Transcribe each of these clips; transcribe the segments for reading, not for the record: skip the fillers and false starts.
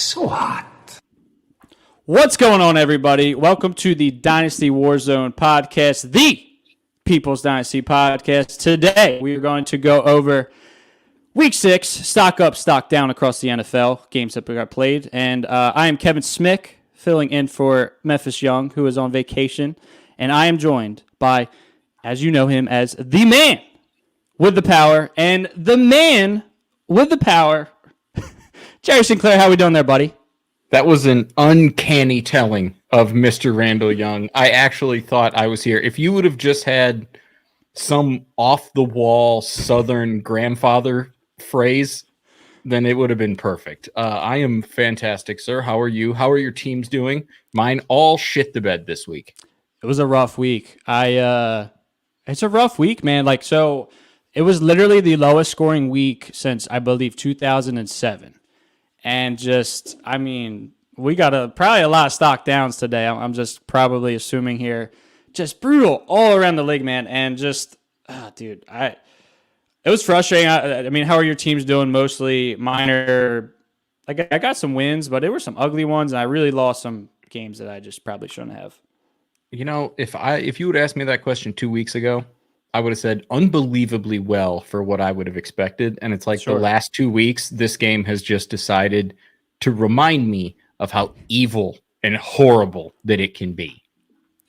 So hot. What's going on, everybody? Welcome to the Dynasty Warzone podcast, the People's Dynasty podcast. Today, we are going to go over Week 6, stock up, stock down across the NFL, games that got played. And I am Kevin Smick, filling in for Memphis Young, who is on vacation. And I am joined by, as you know him, as the man with the power and the man with the power, Jerry Sinclair. How we doing there, buddy? That was an uncanny telling of Mr. Randall Young. I actually thought I was here. If you would have just had some off-the-wall Southern grandfather phrase, then it would have been perfect. I am fantastic, sir. How are you? How are your teams doing? Mine all shit the bed this week. It was a rough week. It's a rough week, man. It was literally the lowest scoring week since, I believe, 2007. And we got probably a lot of stock downs today. I'm just probably assuming here. Just brutal all around the league, man. And it was frustrating. I mean, how are your teams doing? Mostly mine are, I got some wins, but there were some ugly ones, and I really lost some games that I just probably shouldn't have. You know, if you would ask me that question 2 weeks ago, I would have said unbelievably well for what I would have expected. And it's like The last 2 weeks, this game has just decided to remind me of how evil and horrible that it can be.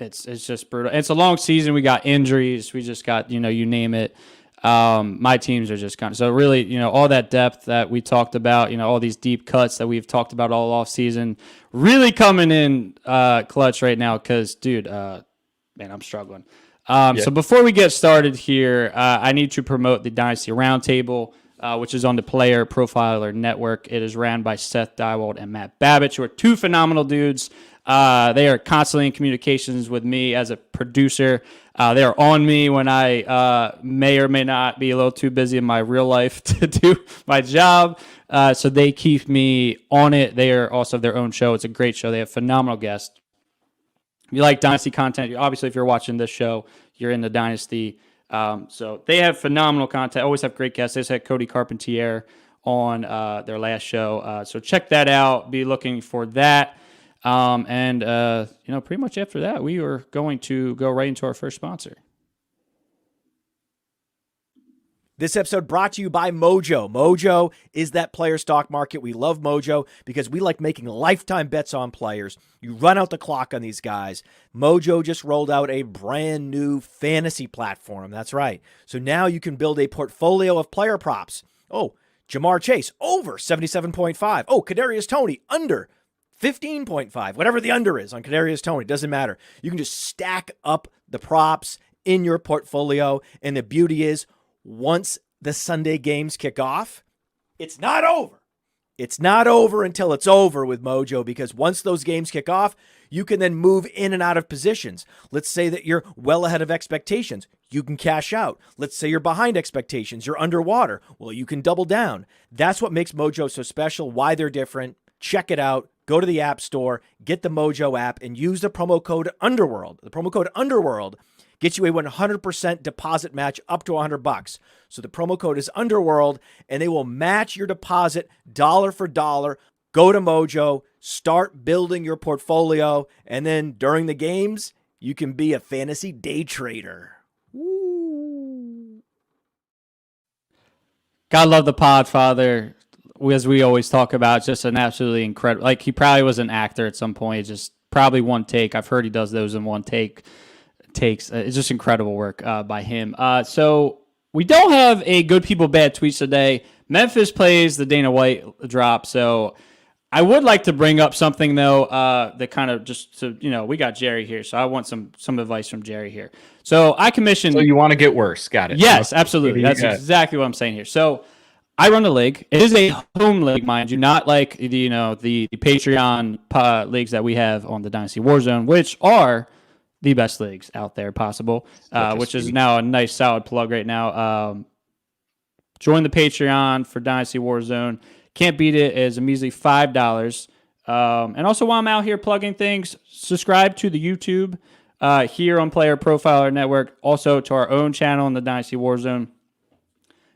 It's just brutal. It's a long season. We got injuries. We just got, you name it. My teams are just kind of, so really, all that depth that we talked about, all these deep cuts that we've talked about all off season, really coming in clutch right now. Cause man, I'm struggling. So before we get started here, I need to promote the Dynasty Roundtable, which is on the Player Profiler Network. It is ran by Seth Dywald and Matt Babich, who are two phenomenal dudes. They are constantly in communications with me as a producer. They are on me when I may or may not be a little too busy in my real life to do my job. So they keep me on it. They are also their own show. It's a great show. They have phenomenal guests. If you like Dynasty content, obviously if you're watching this show, you're in the Dynasty. So they have phenomenal content. Always have great guests. They just had Cody Carpentier on their last show. So check that out. Be looking for that. Pretty much after that, we are going to go right into our first sponsor. This episode brought to you by Mojo. Mojo is that player stock market. We love Mojo because we like making lifetime bets on players. You run out the clock on these guys. Mojo just rolled out a brand new fantasy platform. That's right. So now you can build a portfolio of player props. Oh, Jamar Chase, over 77.5. Oh, Kadarius Toney, under 15.5. Whatever the under is on Kadarius Toney, doesn't matter. You can just stack up the props in your portfolio. And the beauty is, once the Sunday games kick off, it's not over. It's not over until it's over with Mojo, because once those games kick off, you can then move in and out of positions. Let's say that you're well ahead of expectations. You can cash out. Let's say you're behind expectations. You're underwater. Well, you can double down. That's what makes Mojo so special, why they're different. Check it out. Go to the App Store, get the Mojo app, and use the promo code Underworld. The promo code Underworld gets you a 100% deposit match up to $100. So the promo code is Underworld, and they will match your deposit dollar for dollar. Go to Mojo, start building your portfolio, and then during the games, you can be a fantasy day trader. Woo. God love the Podfather. As we always talk about, just an absolutely incredible, he probably was an actor at some point, just probably one take. I've heard he does those in one takes. It's just incredible work by him. So we don't have a good people, bad tweets today. Memphis plays the Dana White drop. So I would like to bring up something, though, that kind of just to, we got Jerry here. So I want some advice from Jerry here. So I commissioned. So you want to get worse. Got it. Yes, absolutely. That's exactly what I'm saying here. So I run the league. It is a home league, mind you, not like the Patreon leagues that we have on the Dynasty Warzone, which are the best leagues out there possible, which is now a nice solid plug right now. Join the Patreon for Dynasty Warzone. Can't beat it. It's a measly $5. And also, while I'm out here plugging things, subscribe to the YouTube here on Player Profiler Network, also to our own channel in the Dynasty Warzone.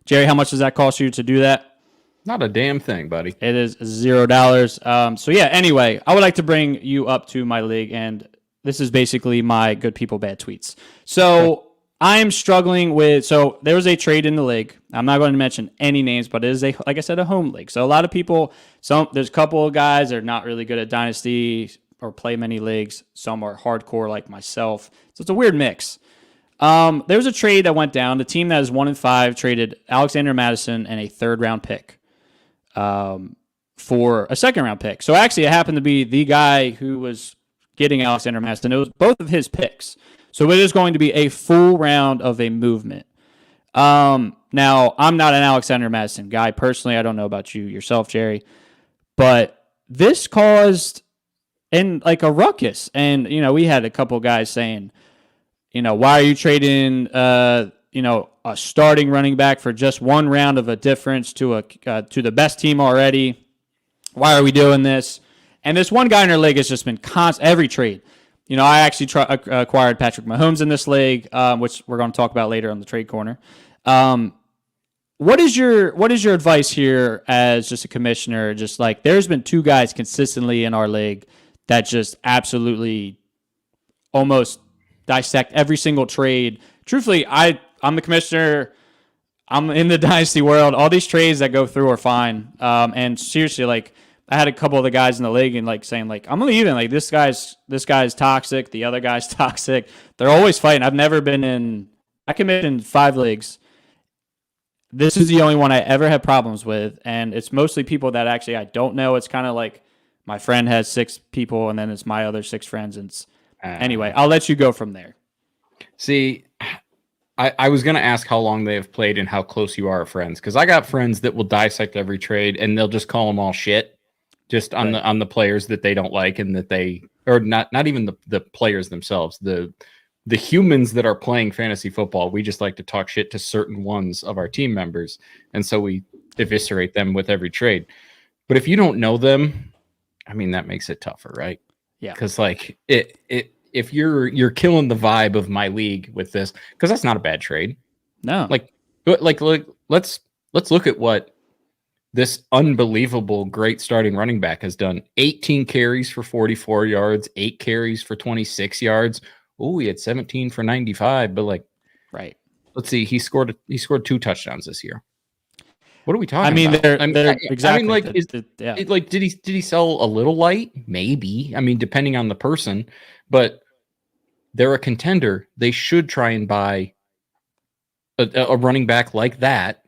Jerry, how much does that cost you to do that? Not a damn thing, buddy. It is $0. So yeah, anyway, I would like to bring you up to my league, and this is basically my good people, bad tweets. So I'm struggling with, so there was a trade in the league. I'm not going to mention any names, but it is like I said, a home league. So a lot of people, there's a couple of guys that are not really good at Dynasty or play many leagues. Some are hardcore like myself. So it's a weird mix. There was a trade that went down. The team that is 1-5 traded Alexander Mattison and a 3rd-round pick. For a 2nd-round pick. So actually, it happened to be the guy who was getting Alexander Mattison. It was both of his picks. So it is going to be a full round of a movement. Now, I'm not an Alexander Mattison guy. Personally, I don't know about you yourself, Jerry. But this caused a ruckus. And, we had a couple guys saying, why are you trading, a starting running back for just 1 round of a difference to the best team already? Why are we doing this? And this one guy in our league has just been constant every trade. I actually acquired Patrick Mahomes in this league, which we're going to talk about later on the trade corner. What is your advice here as just a commissioner? Just like there's been 2 guys consistently in our league that just absolutely almost dissect every single trade. Truthfully, I'm the commissioner. I'm in the Dynasty world. All these trades that go through are fine. And seriously, I had a couple of the guys in the league and saying I'm leaving. This guy's toxic. The other guy's toxic. They're always fighting. I've never been in. I committed in 5 leagues. This is the only one I ever had problems with, and it's mostly people that actually I don't know. It's kind of like my friend has 6 people, and then it's my other 6 friends. And anyway, I'll let you go from there. See. I was going to ask how long they have played and how close you are friends, because I got friends that will dissect every trade and they'll just call them all shit just on the players that they don't like and that they or not even the players themselves, the humans that are playing fantasy football. We just like to talk shit to certain ones of our team members, and so we eviscerate them with every trade. But if you don't know them, I mean, that makes it tougher, right? Yeah, because if you're killing the vibe of my league with this, because that's not a bad trade. No. Let's look at what this unbelievable great starting running back has done. 18 carries for 44 yards, 8 carries for 26 yards. Oh, he had 17 for 95, but right. Let's see, he scored 2 touchdowns this year. What are we talking about? They're exactly. Did he sell a little light? Maybe. I mean, depending on the person, but they're a contender. They should try and buy a running back like that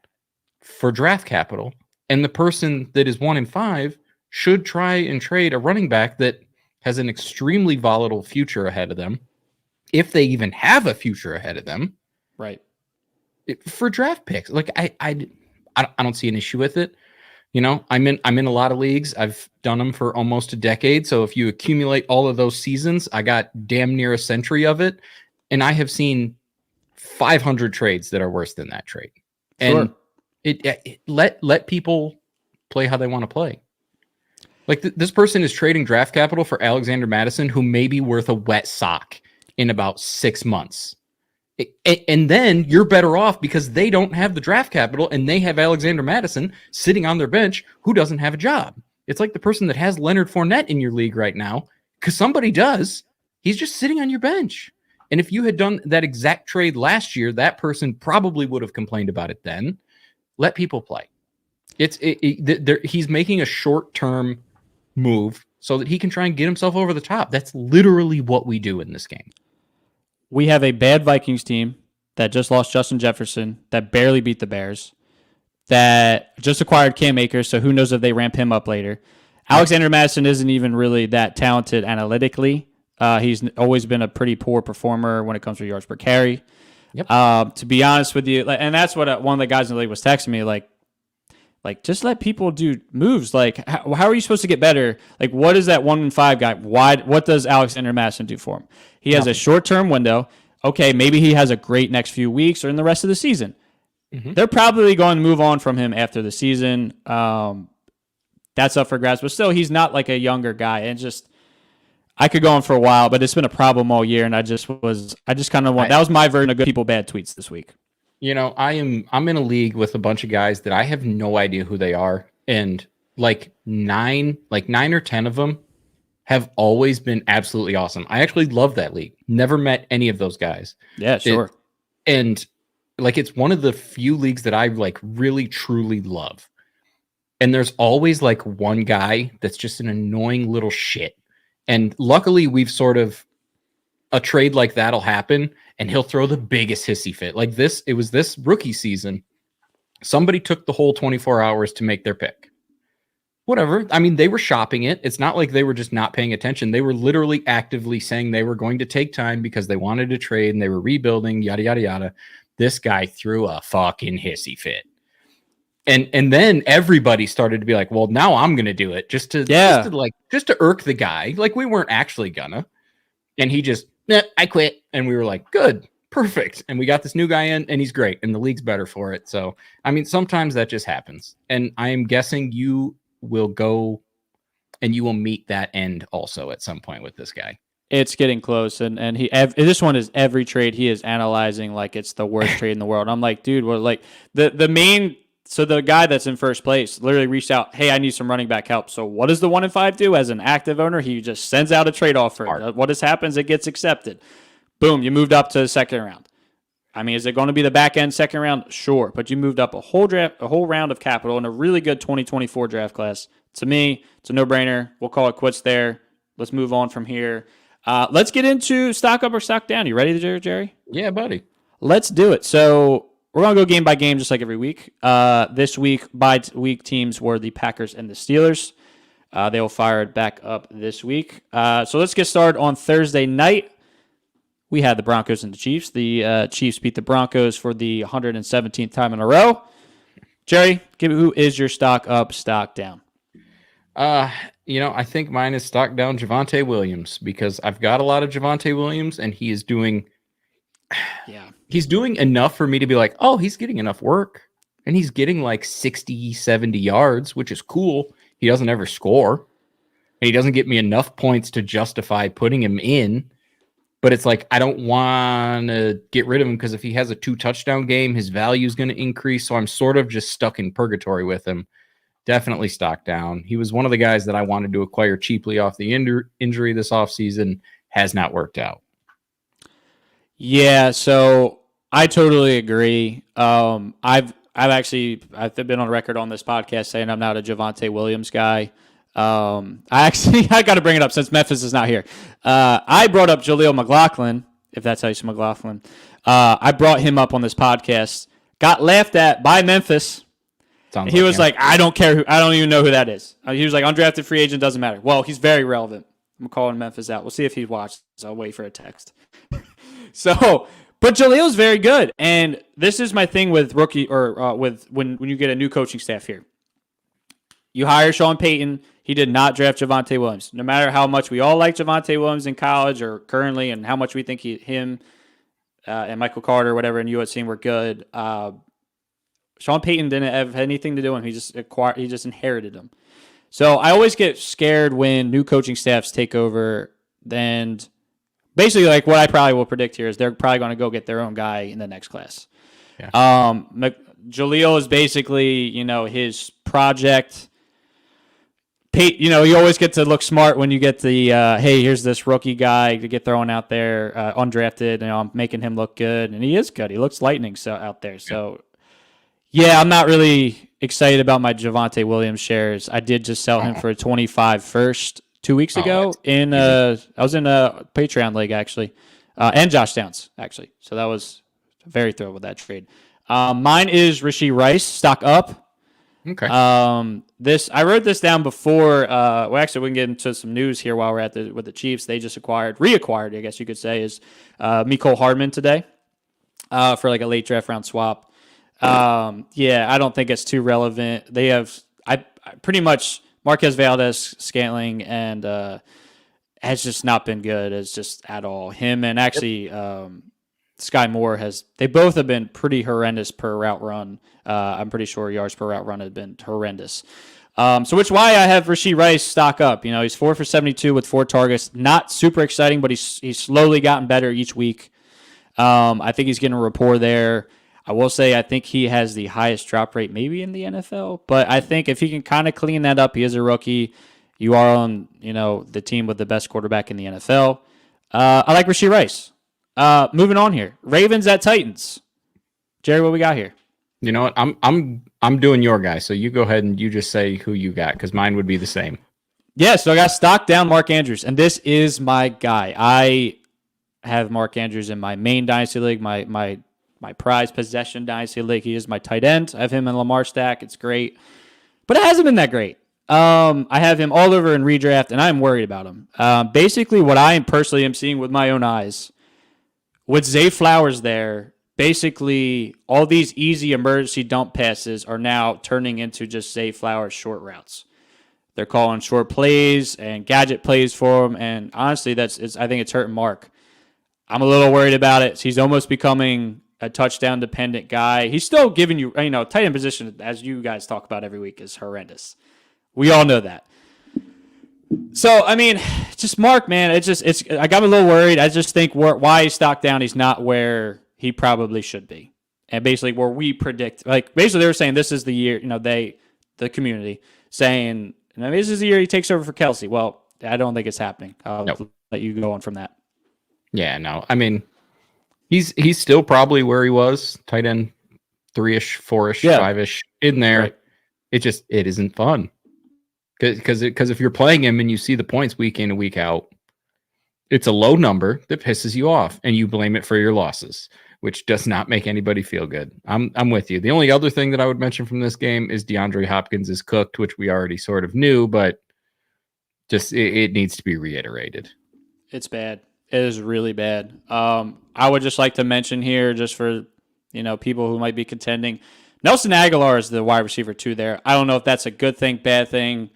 for draft capital. And the person that is 1-5 should try and trade a running back that has an extremely volatile future ahead of them, if they even have a future ahead of them, right? For draft picks. I don't see an issue with it. I'm in a lot of leagues. I've done them for almost a decade. So if you accumulate all of those seasons, I got damn near a century of it. And I have seen 500 trades that are worse than that trade. Sure. And let people play how they want to play. This person is trading draft capital for Alexander Mattison, who may be worth a wet sock in about 6 months. And then you're better off because they don't have the draft capital and they have Alexander Mattison sitting on their bench who doesn't have a job. It's like the person that has Leonard Fournette in your league right now, because somebody does. He's just sitting on your bench. And if you had done that exact trade last year, that person probably would have complained about it then. Let people play. He's making a short-term move so that he can try and get himself over the top. That's literally what we do in this game. We have a bad Vikings team that just lost Justin Jefferson, that barely beat the Bears, that just acquired Cam Akers, so who knows if they ramp him up later. Alexander Mattison isn't even really that talented analytically. He's always been a pretty poor performer when it comes to yards per carry. Yep. To be honest with you, and that's what one of the guys in the league was texting me, like just let people do moves. How are you supposed to get better? What is that 1-5 guy? What does Alexander Mattison do for him? He has a short-term window. Okay, maybe he has a great next few weeks or in the rest of the season. Mm-hmm. They're probably going to move on from him after the season. That's up for grabs, but still, he's not like a younger guy. And I could go on for a while, but it's been a problem all year, and that was my version of good people bad tweets this week. I'm in a league with a bunch of guys that I have no idea who they are. And like nine or 10 of them have always been absolutely awesome. I actually love that league. Never met any of those guys. Yeah, sure. And like, it's one of the few leagues that I like really, truly love. And there's always like one guy that's just an annoying little shit. And luckily we've sort of, a trade like that'll happen and he'll throw the biggest hissy fit. Like this, it was this rookie season. Somebody took the whole 24 hours to make their pick. Whatever. I mean, they were shopping it. It's not like they were just not paying attention. They were literally actively saying they were going to take time because they wanted to trade and they were rebuilding, yada, yada, yada. This guy threw a fucking hissy fit. And then everybody started to be like, well, now I'm going to do it just to irk the guy. Like we weren't actually gonna. And he just, I quit. And we were like, good, perfect. And we got this new guy in and he's great. And the league's better for it. So, I mean, sometimes that just happens. And I am guessing you will go and you will meet that end also at some point with this guy. It's getting close. And this one is every trade he is analyzing like it's the worst trade in the world. I'm like, dude, well, like so the guy that's in first place literally reached out, hey, I need some running back help. So what does the 1-5 do as an active owner? He just sends out a trade offer. What happens? It gets accepted. Boom, you moved up to the second round. I mean, is it going to be the back end second round? Sure, but you moved up a whole round of capital in a really good 2024 draft class. To me, it's a no-brainer. We'll call it quits there. Let's move on from here. Let's get into stock up or stock down. You ready, Jerry? Yeah, buddy. Let's do it. So we're going to go game by game just like every week. This week, by-week teams were the Packers and the Steelers. They will fire it back up this week. So let's get started on Thursday night. We had the Broncos and the Chiefs. The Chiefs beat the Broncos for the 117th time in a row. Jerry, who is your stock up, stock down? I think mine is stock down Javonte Williams because I've got a lot of Javonte Williams and he is doing he's doing enough for me to be like, oh, he's getting enough work and he's getting like 60, 70 yards, which is cool. He doesn't ever score and he doesn't get me enough points to justify putting him in. But it's like, I don't want to get rid of him because if he has a 2-touchdown game, his value is going to increase. So I'm sort of just stuck in purgatory with him. Definitely stock down. He was one of the guys that I wanted to acquire cheaply off the injury this offseason. Has not worked out. Yeah, so I totally agree. I've been on record on this podcast saying I'm not a Javonte Williams guy. I got to bring it up since Memphis is not here. I brought up Jaleel McLaughlin, if that's how you say McLaughlin. I brought him up on this podcast. Got laughed at by Memphis. He was like, I don't care. I don't even know who that is. He was like, undrafted free agent, doesn't matter. Well, he's very relevant. I'm calling Memphis out. We'll see if he watches. I'll wait for a text. But Jaleel's very good. And this is my thing with rookie or with when you get a new coaching staff here. You hire Sean Payton. He did not draft Javonte Williams. No matter how much we all like Javonte Williams in college or currently and how much we think him and Michael Carter, whatever, in USC were good, Sean Payton didn't have anything to do with him. He just inherited him. So I always get scared when new coaching staffs take over. And basically, like what I probably will predict here is they're probably going to go get their own guy in the next class. Yeah. Jaleel is basically, his project. You always get to look smart when you get the, hey, here's this rookie guy to get thrown out there, undrafted, I'm making him look good. And he is good. He looks lightning out there. So, yeah, I'm not really excited about my Javonte Williams shares. I did just sell him for a 25 first 2 weeks ago. I was in a Patreon league, actually, and Josh Downs, actually. So that was very thrilled with that trade. Mine is Rashee Rice, stock up. Okay. I wrote this down before. We can get into some news here while we're with the Chiefs. They just reacquired, I guess you could say, is Mecole Hardman today for like a late draft round swap. I don't think it's too relevant. They have pretty much Marquez Valdez-Scantling and has just not been good as just at all. Him and actually Sky Moore they both have been pretty horrendous per route run. I'm pretty sure yards per route run have been horrendous. So which why I have Rashee Rice stock up. He's 4 for 72 with 4 targets. Not super exciting, but he's slowly gotten better each week. I think he's getting a rapport there. I will say I think he has the highest drop rate maybe in the NFL, but I think if he can kind of clean that up, he is a rookie. You are on, the team with the best quarterback in the NFL. I like Rashee Rice. Moving on here. Ravens at Titans. Jerry, what we got here? You know what? I'm doing your guy, so you go ahead and you just say who you got, because mine would be the same. Yeah, so I got stock down Mark Andrews, and this is my guy. I have Mark Andrews in my main dynasty league, my prize possession dynasty league. He is my tight end. I have him in Lamar stack. It's great, but it hasn't been that great. I have him all over in redraft, and I'm worried about him. Basically, what I personally am seeing with my own eyes, with Zay Flowers there, basically all these easy emergency dump passes are now turning into just Zay Flowers short routes. They're calling short plays and gadget plays for him, and honestly, I think it's hurting Mark. I'm a little worried about it. He's almost becoming a touchdown-dependent guy. He's still giving you, tight end position, as you guys talk about every week, is horrendous. We all know that. So, just Mark, man, I got a little worried. I just think why he's stocked down, he's not where he probably should be. And basically where we predict, basically they were saying this is the year, the community, saying, this is the year he takes over for Kelsey. Well, I don't think it's happening. I'll let you go on from that. Yeah, no. He's still probably where he was, tight end 3-ish, 4-ish, 5-ish in there. Right. It isn't fun. Because if you're playing him and you see the points week in and week out, it's a low number that pisses you off, and you blame it for your losses, which does not make anybody feel good. I'm with you. The only other thing that I would mention from this game is DeAndre Hopkins is cooked, which we already sort of knew, but just it needs to be reiterated. It's bad. It is really bad. I would just like to mention here, just for people who might be contending, Nelson Aguilar is the wide receiver 2 there. I don't know if that's a good thing, bad thing,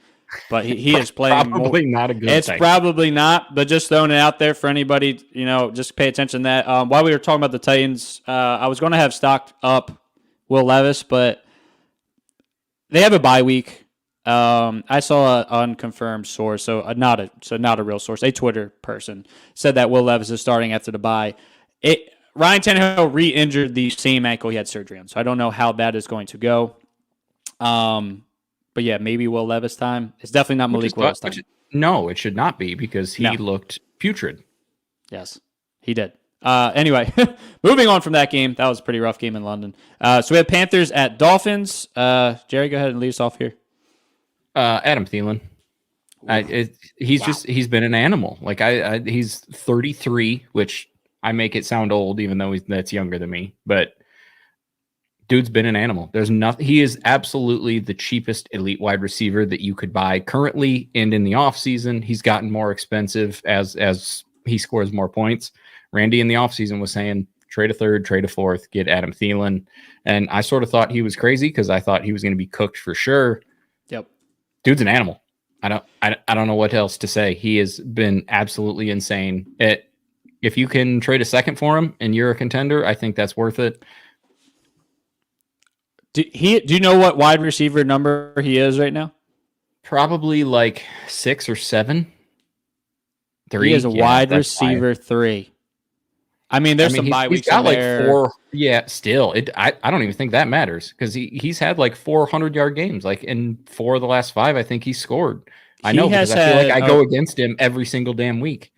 but he is playing. Probably not a good thing. It's probably not, but just throwing it out there for anybody, just pay attention to that. While we were talking about the Titans, I was going to have stocked up Will Levis, but they have a bye week. I saw an unconfirmed source, so not a real source, a Twitter person said that Will Levis is starting after the bye. Ryan Tannehill re-injured the same ankle he had surgery on, so I don't know how that is going to go. But yeah, maybe Will Levis time. It's definitely not Malik Willis time. No, it should not be, because he looked putrid. Yes, he did. Anyway, moving on from that game. That was a pretty rough game in London. So we have Panthers at Dolphins. Jerry, go ahead and lead us off here. Adam Thielen. He's been an animal. He's 33, which I make it sound old, even though that's younger than me. But dude's been an animal. There's nothing. He is absolutely the cheapest elite wide receiver that you could buy currently, and in the offseason, he's gotten more expensive as he scores more points. Randy in the offseason was saying, trade a third, trade a fourth, get Adam Thielen. And I sort of thought he was crazy, because I thought he was going to be cooked for sure. Yep. Dude's an animal. I don't know what else to say. He has been absolutely insane. If you can trade a second for him and you're a contender, I think that's worth it. Do you know what wide receiver number he is right now? Probably 6 or 7. 3. He is a wide receiver 3. There's some bye weeks in there. 4. Yeah, still. I don't even think that matters, because he's had 400-yard games. In 4 of the last 5, I think he scored. I know, because I feel like I go against him every single damn week.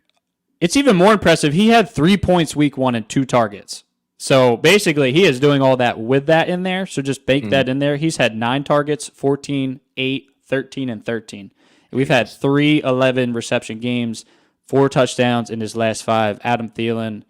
It's even more impressive. He had 3 points week 1 and 2 targets. So basically, he is doing all that with that in there. So just bake that in there. He's had 9 targets, 14, 8, 13, and 13. And we've had 3 11 reception games, 4 touchdowns in his last 5. Adam Thielen,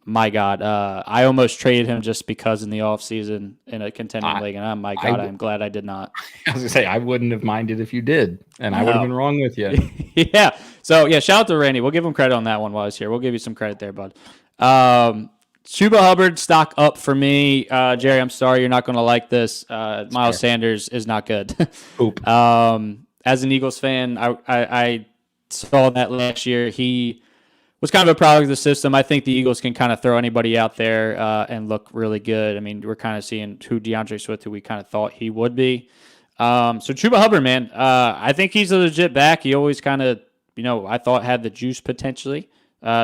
my God. I almost traded him just because in the offseason in a contending league. And I'm glad I did not. I was going to say, I wouldn't have minded if you did. And I would have been wrong with you. Yeah. So, shout out to Randy. We'll give him credit on that one while he's here. We'll give you some credit there, bud. Chuba Hubbard, stock up for me. Jerry, I'm sorry you're not going to like this. Miles Sanders is not good. Oop. As an Eagles fan, I saw that last year. He was kind of a product of the system. I think the Eagles can kind of throw anybody out there and look really good. We're kind of seeing who DeAndre Swift, who we kind of thought he would be. So Chuba Hubbard, man, I think he's a legit back. He always kind of, I thought had the juice potentially.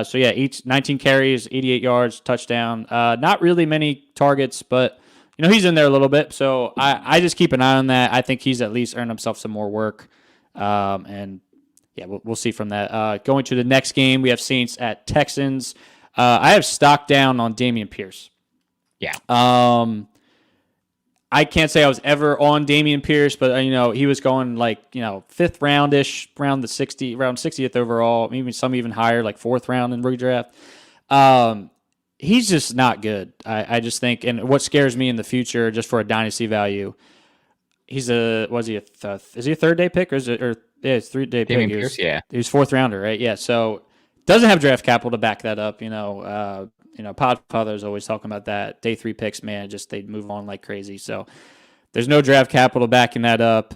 So yeah, 19 carries, 88 yards, touchdown. Not really many targets, but he's in there a little bit. So I just keep an eye on that. I think he's at least earned himself some more work. And yeah, we'll see from that. Going to the next game, we have Saints at Texans. I have stock down on Dameon Pierce. Yeah. I can't say I was ever on Dameon Pierce, but he was going fifth roundish, round 60th overall, maybe some even higher, like fourth round in redraft. He's just not good. I just think, and what scares me in the future, just for a dynasty value, is he a third day pick it's 3-day pick? Pierce, yeah, he was fourth rounder, right? Yeah, so doesn't have draft capital to back that up. Podfather is always talking about that. Day 3 picks, man, just they move on like crazy. So there's no draft capital backing that up.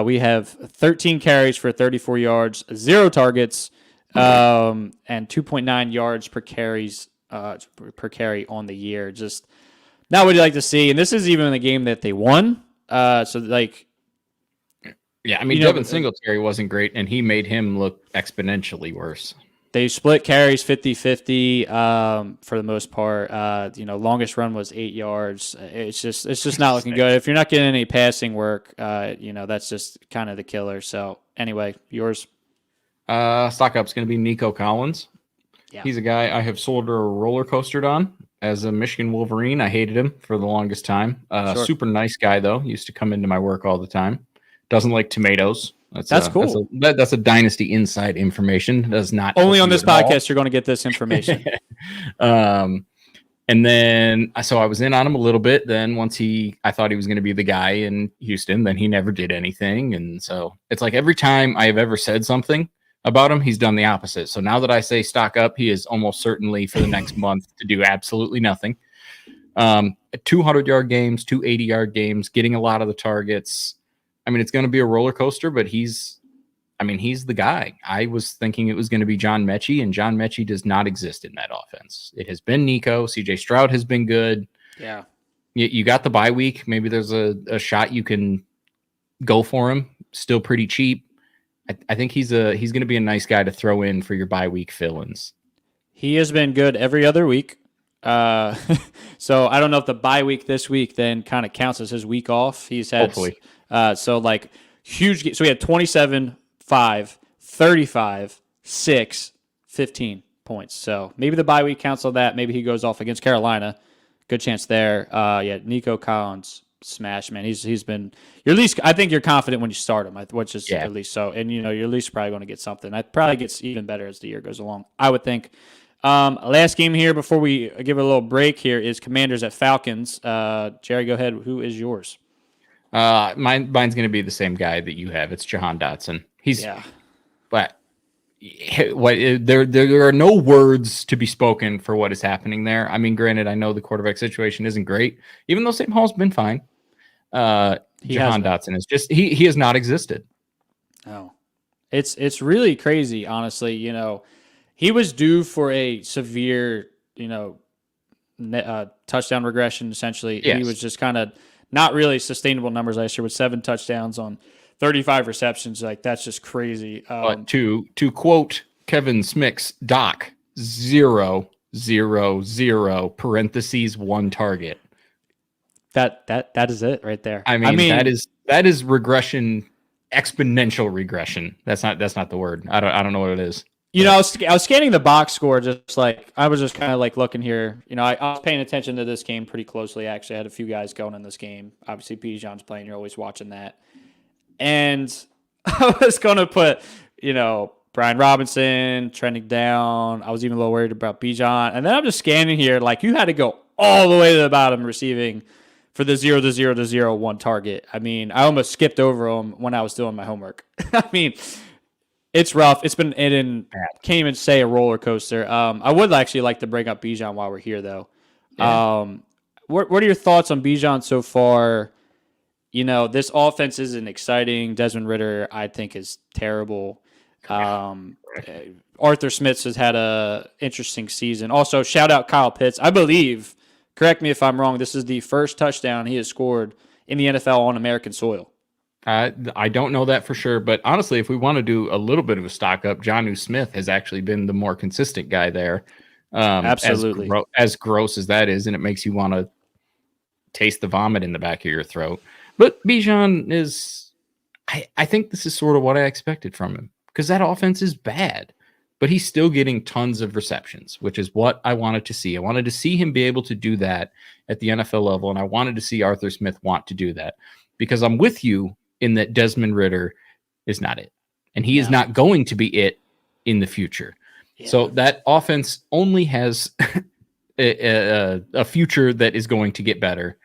We have 13 carries for 34 yards, 0 targets, and 2.9 yards per carry on the year. Just not what you like to see. And this is even in the game that they won. Yeah, I mean, Devin Singletary wasn't great, and he made him look exponentially worse. They split carries 50-50 for the most part. Longest run was 8 yards. It's just not looking good. If you're not getting any passing work, that's just kind of the killer. So anyway, yours. Stock up's going to be Nico Collins. Yeah. He's a guy I have sold a roller coastered on as a Michigan Wolverine. I hated him for the longest time. Sure. Super nice guy though. Used to come into my work all the time. Doesn't like tomatoes. That's cool. That's a dynasty inside information. Does not only on this podcast you're going to get this information. And then so I was in on him a little bit. Then I thought he was going to be the guy in Houston. Then he never did anything, and so it's like every time I have ever said something about him, he's done the opposite. So now that I say stock up, he is almost certainly for the next month to do absolutely nothing. 200-yard games, 280-yard games, getting a lot of the targets. I mean, it's going to be a roller coaster, but he's the guy. I was thinking it was going to be John Mechie, and John Mechie does not exist in that offense. It has been Nico. CJ Stroud has been good. Yeah. You got the bye week. Maybe there's a shot you can go for him. Still pretty cheap. I think he's going to be a nice guy to throw in for your bye week fill-ins. He has been good every other week. So I don't know if the bye week this week then kind of counts as his week off. He's had hopefully. Huge. So we had 27, 5, 35, 6, 15 points. So maybe the bye week counts on that. Maybe he goes off against Carolina. Good chance there. Nico Collins, smash, man. He's been your least. I think you're confident when you start him, which is at least so. And your at least probably going to get something. It probably gets even better as the year goes along, I would think. Last game here before we give it a little break here is Commanders at Falcons. Jerry, go ahead. Who is yours? Mine's going to be the same guy that you have. It's Jahan Dotson. But there are no words to be spoken for what is happening there. I mean, granted, I know the quarterback situation isn't great, even though St. Paul's been fine. Jahan Dotson is just he has not existed. Oh, it's really crazy, honestly. He was due for a severe, touchdown regression. Essentially, yes. He was just kind of not really sustainable numbers last year with 7 touchdowns on 35 receptions. Like that's just crazy. But to quote Kevin Smick's doc, 0, 0, 0 parentheses 1 target. That is it right there. I mean that is regression, exponential regression. That's not the word. I don't know what it is. I was scanning the box score, just like I was just kind of like looking here. I was paying attention to this game pretty closely. Actually, I had a few guys going in this game. Obviously, Bijan's playing. You're always watching that. And I was going to put, Brian Robinson trending down. I was even a little worried about Bijan. And then I'm just scanning here, like you had to go all the way to the bottom receiving for the 0 to 0 to 0 1 target. I mean, I almost skipped over them when I was doing my homework. I mean, it's rough. Can't even say a roller coaster. I would actually like to bring up Bijan while we're here, though. Yeah. What are your thoughts on Bijan so far? This offense isn't exciting. Desmond Ridder, I think, is terrible. Arthur Smith has had a interesting season. Also, shout out Kyle Pitts. I believe, correct me if I'm wrong, this is the first touchdown he has scored in the NFL on American soil. I don't know that for sure, but honestly, if we want to do a little bit of a stock up, Jonnu Smith has actually been the more consistent guy there. Absolutely. As gross as that is, and it makes you want to taste the vomit in the back of your throat. But Bijan is, I think this is sort of what I expected from him, because that offense is bad, but he's still getting tons of receptions, which is what I wanted to see. I wanted to see him be able to do that at the NFL level, and I wanted to see Arthur Smith want to do that, because I'm with you in that Desmond Ridder is not it, and he is not going to be it in the future. Yeah. So that offense only has a future that is going to get better.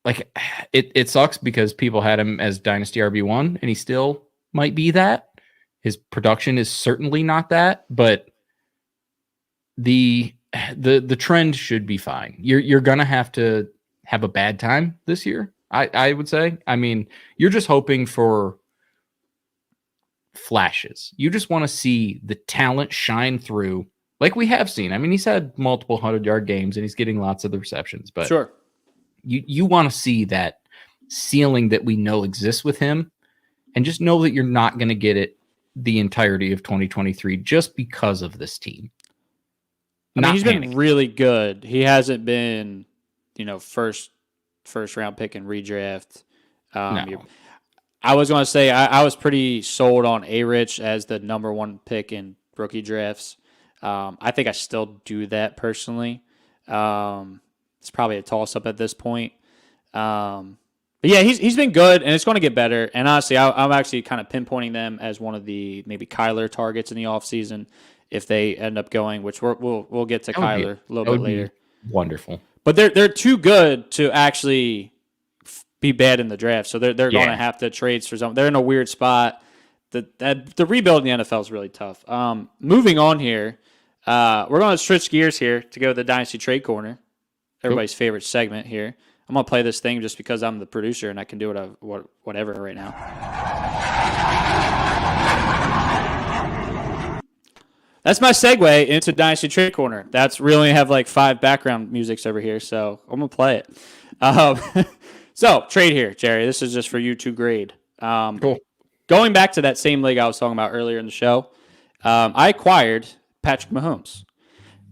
Like, it sucks because people had him as Dynasty RB1, and he still might be that. His production is certainly not that, but the trend should be fine. You're gonna have to have a bad time this year, I would say. I mean, you're just hoping for flashes. You just want to see the talent shine through, like we have seen. I mean, he's had multiple 100-yard games and he's getting lots of the receptions, but sure, you want to see that ceiling that we know exists with him, and just know that you're not going to get it the entirety of 2023 just because of this team. I mean, he's been really good. He hasn't been, first round pick in redraft. No. I was going to say I was pretty sold on A-Rich as the number one pick in rookie drafts. I think I still do that personally. It's probably a toss-up at this point. But yeah, he's been good, and it's going to get better. And honestly, I'm actually kind of pinpointing them as one of the maybe Kyler targets in the offseason if they end up going, which we'll get to Kyler a little bit later. Wonderful. But they're too good to actually be bad in the draft, so they're going to have to trade for something. They're in a weird spot. The rebuild in the NFL is really tough. Moving on here, we're going to switch gears here to go to the Dynasty Trade Corner, everybody's favorite segment here. I'm going to play this thing just because I'm the producer and I can do whatever right now. That's my segue into Dynasty Trade Corner. We only have like 5 background musics over here, so I'm going to play it. So, trade here, Jerry. This is just for you to grade. Cool. Going back to that same league I was talking about earlier in the show, I acquired Patrick Mahomes.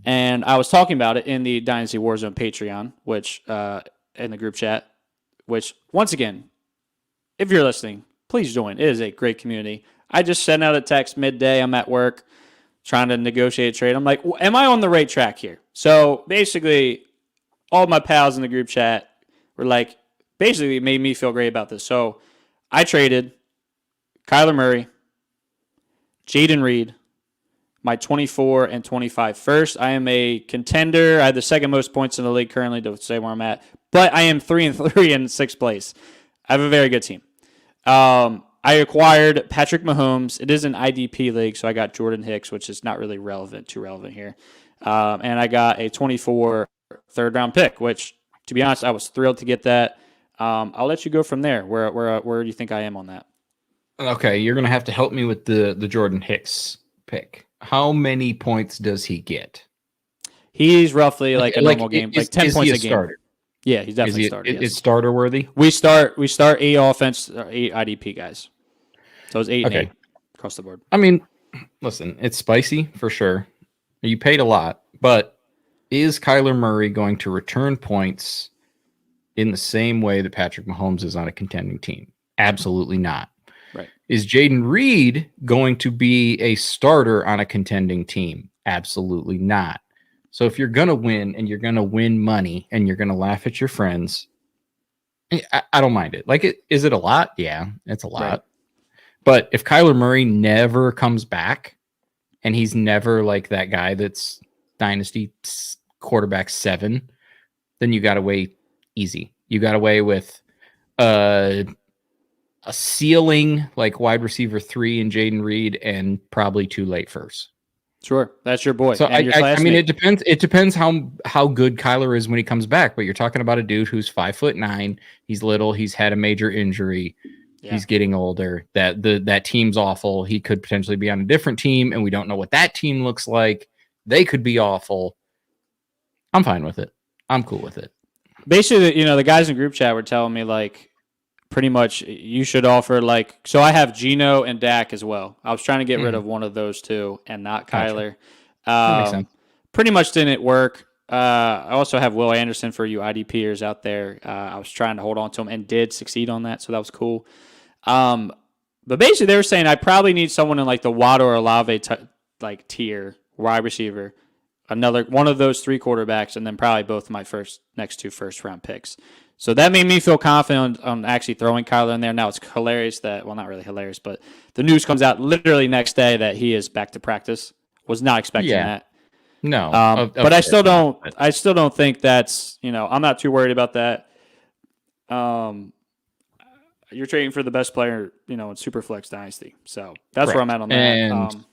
And I was talking about it in the Dynasty Warzone Patreon, which in the group chat, which, once again, if you're listening, please join. It is a great community. I just sent out a text midday. I'm at work trying to negotiate a trade. I'm like, am I on the right track here? So basically, all my pals in the group chat were like, basically made me feel great about this. So I traded Kyler Murray, Jaden Reed, my 24 and 25 first. I am a contender. I have the second most points in the league currently to say where I'm at, but I am 3-3 in 6th place. I have a very good team. I acquired Patrick Mahomes. It is an IDP league, so I got Jordan Hicks, which is not really too relevant here. And I got a 24 third-round pick, which, to be honest, I was thrilled to get that. I'll let you go from there. Where do you think I am on that? Okay, you're going to have to help me with the Jordan Hicks pick. How many points does he get? He's roughly like a normal game, like 10 points a game. Starter? Yeah, he's definitely starter. It's starter worthy. We start 8 offense, 8 IDP guys. So it's 8 and 8 across the board. I mean, listen, it's spicy for sure. You paid a lot, but is Kyler Murray going to return points in the same way that Patrick Mahomes is on a contending team? Absolutely not. Right. Is Jaden Reed going to be a starter on a contending team? Absolutely not. So if you're going to win and you're going to win money and you're going to laugh at your friends, I don't mind it. Like, is it a lot? Yeah, it's a lot. Right. But if Kyler Murray never comes back and he's never like that guy that's Dynasty quarterback 7, then you got away easy. You got away with a ceiling like wide receiver 3 in Jaden Reed and probably 2 late firsts. Sure, that's your boy. So I mean, it depends. It depends how good Kyler is when he comes back. But you're talking about a dude who's 5'9". He's little. He's had a major injury. Yeah. He's getting older. That team's awful. He could potentially be on a different team, and we don't know what that team looks like. They could be awful. I'm fine with it. I'm cool with it. Basically, the guys in group chat were telling me like pretty much you should offer so I have Geno and Dak as well. I was trying to get rid of one of those two and not Kyler. That makes sense. Pretty much didn't work. I also have Will Anderson for you IDPers out there. I was trying to hold on to him and did succeed on that, so that was cool. But basically they were saying I probably need someone in the Waddle or Olave tier, wide receiver, another one of those 3 quarterbacks, and then probably both of my next 2 first-round picks. So that made me feel confident on actually throwing Kyler in there. Now it's hilarious that, well, not really hilarious, but the news comes out literally next day that he is back to practice. Was not expecting that. No, but I still don't. I still don't think that's. I'm not too worried about that. You're trading for the best player, in Superflex Dynasty. So that's where I'm at on that. And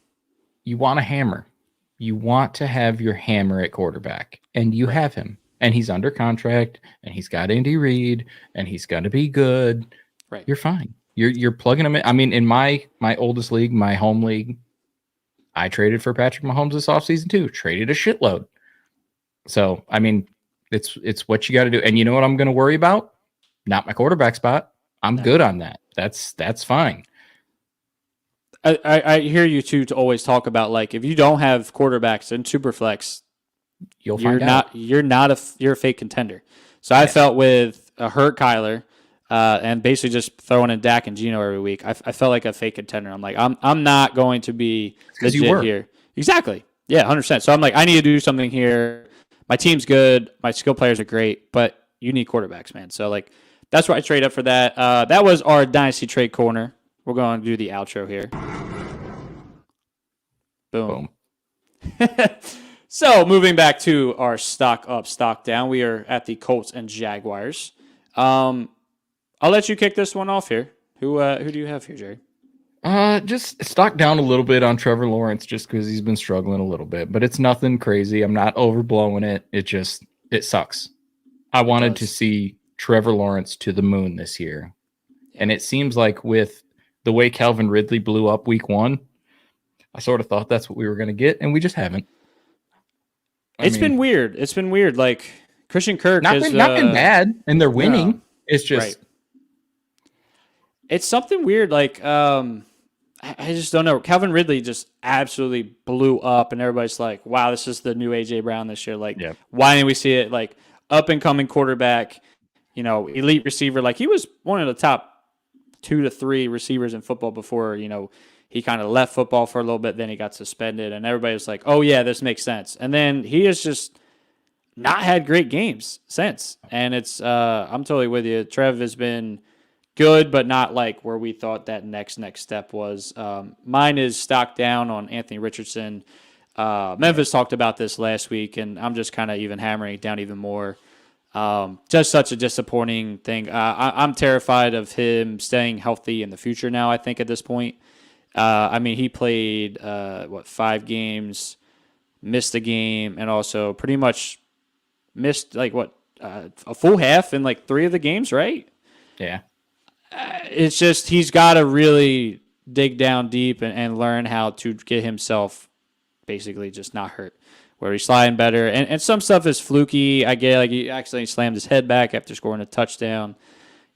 you want a hammer. You want to have your hammer at quarterback, and you have him. And he's under contract, and he's got Andy Reid, and he's going to be good. Right. You're fine. You're plugging him in. I mean, in my oldest league, my home league, I traded for Patrick Mahomes this offseason too. Traded a shitload. So, I mean, it's what you got to do. And you know what I'm going to worry about? Not my quarterback spot. I'm good on that. That's fine. I hear you too to always talk about if you don't have quarterbacks in Superflex, you're a fake contender. So I felt with a hurt Kyler and basically just throwing in Dak and Geno every week, I felt like a fake contender. I'm like, I'm not going to be legit here. Exactly. Yeah, 100%. So I'm like, I need to do something here. My team's good. My skill players are great, but you need quarterbacks, man. So that's why I trade up for that. That was our Dynasty Trade Corner. We're going to do the outro here. Boom. So moving back to our stock up, stock down, we are at the Colts and Jaguars. I'll let you kick this one off here. Who do you have here, Jerry? Just stock down a little bit on Trevor Lawrence just because he's been struggling a little bit, but it's nothing crazy. I'm not overblowing it. It sucks. I wanted to see Trevor Lawrence to the moon this year. And it seems like with the way Calvin Ridley blew up week 1, I sort of thought that's what we were going to get, and we just haven't. It's been weird. It's been weird. Christian Kirk not been bad, and they're winning. No. It's just right. It's something weird. I just don't know. Calvin Ridley just absolutely blew up, and everybody's like, "Wow, this is the new AJ Brown this year." Why didn't we see it? Up and coming quarterback, elite receiver. He was one of the top 2 to 3 receivers in football before he kind of left football for a little bit, then he got suspended, and everybody was like, oh, yeah, this makes sense. And then he has just not had great games since. And it's I'm totally with you. Trev has been good, but not where we thought that next step was. Mine is stock down on Anthony Richardson. Memphis talked about this last week, and I'm just kind of even hammering it down even more. Just such a disappointing thing. I'm terrified of him staying healthy in the future now, I think, at this point. He played, 5 games, missed a game, and also pretty much missed, a full half in, 3 of the games, right? Yeah. It's just he's got to really dig down deep and learn how to get himself basically just not hurt, where he's sliding better. And some stuff is fluky. I get he accidentally slammed his head back after scoring a touchdown.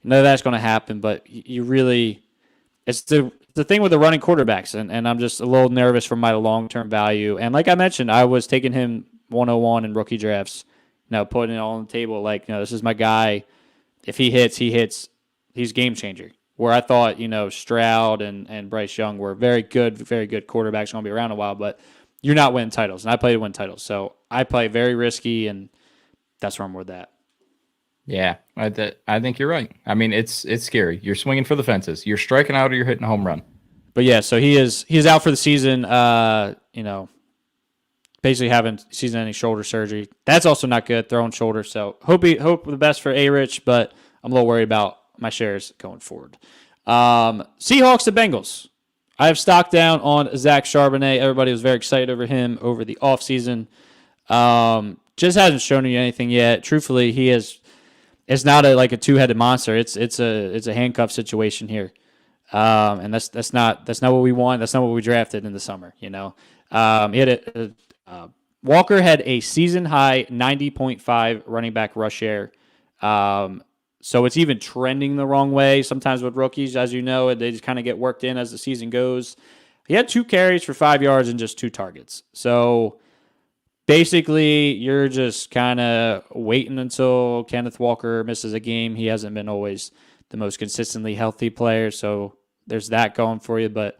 None of that's going to happen, but you really – it's the thing with the running quarterbacks, and I'm just a little nervous for my long-term value. And like I mentioned, I was taking him 101 in rookie drafts, putting it all on the table. This is my guy. If he hits, he hits. He's game changer. Where I thought, Stroud and Bryce Young were very good quarterbacks, going to be around a while, but you're not winning titles. And I play to win titles. So I play very risky, and that's where I'm with that. Yeah, I think you're right. It's scary. You're swinging for the fences. You're striking out or you're hitting a home run. But yeah, so he's out for the season. Basically having season-ending shoulder surgery. That's also not good. Throwing shoulder. So hope the best for A-Rich, but I'm a little worried about my shares going forward. Seahawks to Bengals. I have stock down on Zach Charbonnet. Everybody was very excited over him over the offseason. Just hasn't shown you anything yet. Truthfully, he is. It's not a two-headed monster. It's a handcuff situation here, and that's not what we want. That's not what we drafted in the summer. He had Walker had a season high 90.5 running back rush share. So it's even trending the wrong way. Sometimes with rookies, as you know, they just kind of get worked in as the season goes. He had 2 carries for 5 yards and just 2 targets. So basically, you're just kind of waiting until Kenneth Walker misses a game. He hasn't been always the most consistently healthy player, so there's that going for you. But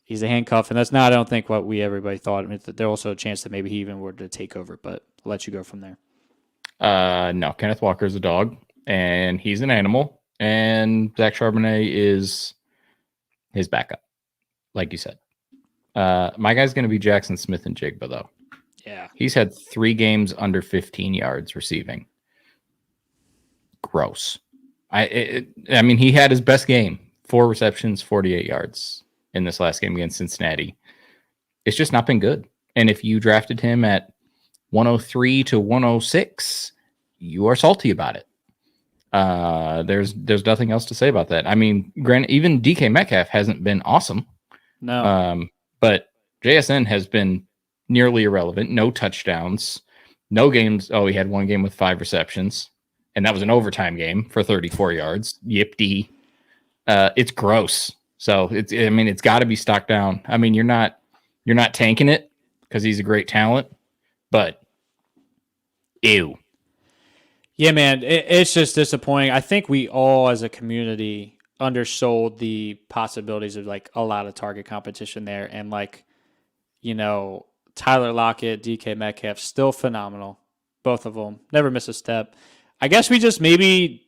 he's a handcuff, and that's not, I don't think, what everybody thought. I mean, there's also a chance that maybe he even were to take over, but I'll let you go from there. No, Kenneth Walker is a dog, and he's an animal, and Zach Charbonnet is his backup, like you said. My guy's going to be Jackson Smith and Jigba, though. Yeah. He's had 3 games under 15 yards receiving. Gross. I mean, he had his best game, 4 receptions, 48 yards in this last game against Cincinnati. It's just not been good. And if you drafted him at 103 to 106, you are salty about it. There's nothing else to say about that. I mean, granted, even DK Metcalf hasn't been awesome. No. But JSN has been nearly irrelevant. No touchdowns, no games. Oh, he had 1 game with 5 receptions, and that was an overtime game for 34 yards. Yip-dee. It's gross. So it's got to be stocked down. I mean, you're not tanking it because he's a great talent, but ew. Yeah, man, it's just disappointing. I think we all as a community undersold the possibilities of like a lot of target competition there. And like, Tyler Lockett, DK Metcalf, still phenomenal. Both of them. Never miss a step. I guess we just maybe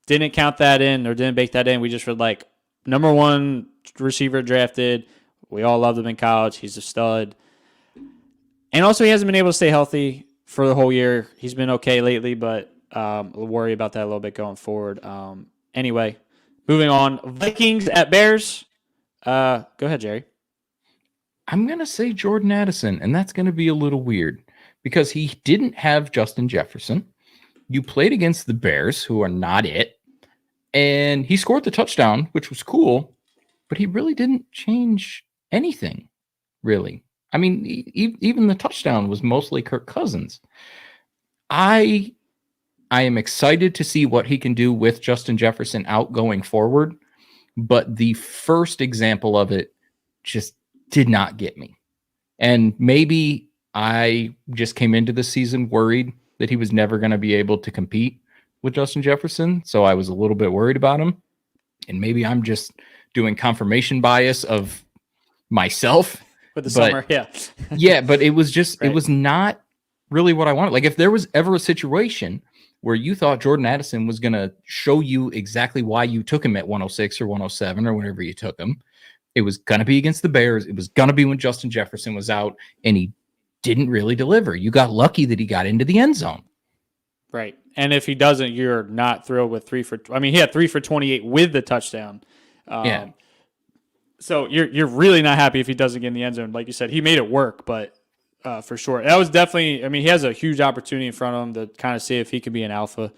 didn't count that in or didn't bake that in. We just were like, number 1 receiver drafted. We all loved him in college. He's a stud. And also he hasn't been able to stay healthy for the whole year. He's been okay lately, but we'll worry about that a little bit going forward. Anyway, moving on. Vikings at Bears. Go ahead, Jerry. I'm going to say Jordan Addison, and that's going to be a little weird because he didn't have Justin Jefferson. You played against the Bears, who are not it, and he scored the touchdown, which was cool, but he really didn't change anything, really. I mean, even the touchdown was mostly Kirk Cousins. I am excited to see what he can do with Justin Jefferson out going forward, but the first example of it just did not get me. And maybe I just came into the season worried that he was never going to be able to compete with Justin Jefferson, so I was a little bit worried about him. And maybe I'm just doing confirmation bias of myself. With the summer, yeah. Yeah, but it was just, Right. It was not really what I wanted. Like if there was ever a situation where you thought Jordan Addison was going to show you exactly why you took him at 106 or 107 or whenever you took him, it was going to be against the Bears. It was going to be when Justin Jefferson was out, and he didn't really deliver. You got lucky that he got into the end zone. Right. And if he doesn't, you're not thrilled with he had 3 for 28 with the touchdown. Yeah. So you're really not happy if he doesn't get in the end zone. Like you said, he made it work, but for sure. That was definitely, he has a huge opportunity in front of him to kind of see if he can be an alpha.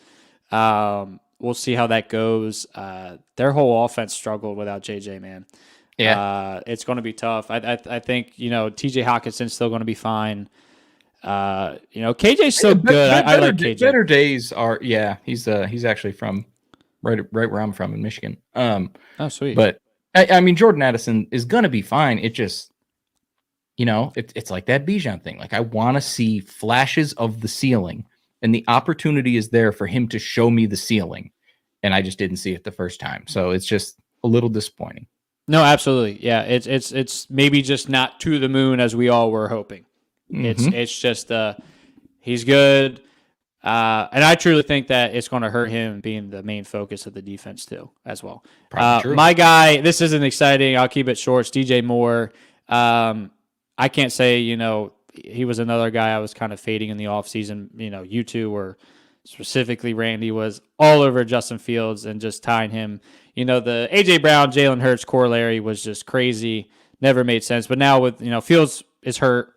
We'll see how that goes. Their whole offense struggled without JJ, man. Yeah. It's going to be tough. I think, TJ Hawkinson's still going to be fine. KJ's so good. I like KJ. Better days are, he's actually from right where I'm from in Michigan. Oh, sweet. But Jordan Addison is going to be fine. It just, it's like that Bijan thing. Like I want to see flashes of the ceiling, and the opportunity is there for him to show me the ceiling. And I just didn't see it the first time. So it's just a little disappointing. No, absolutely. Yeah. It's maybe just not to the moon as we all were hoping. Mm-hmm. It's just, he's good. And I truly think that it's going to hurt him being the main focus of the defense too, as well. My guy, this isn't exciting. I'll keep it short. It's DJ Moore. I can't say, he was another guy I was kind of fading in the offseason. You two were specifically Randy was all over Justin Fields and just tying him. The A.J. Brown, Jalen Hurts corollary was just crazy. Never made sense. But now with, Fields is hurt.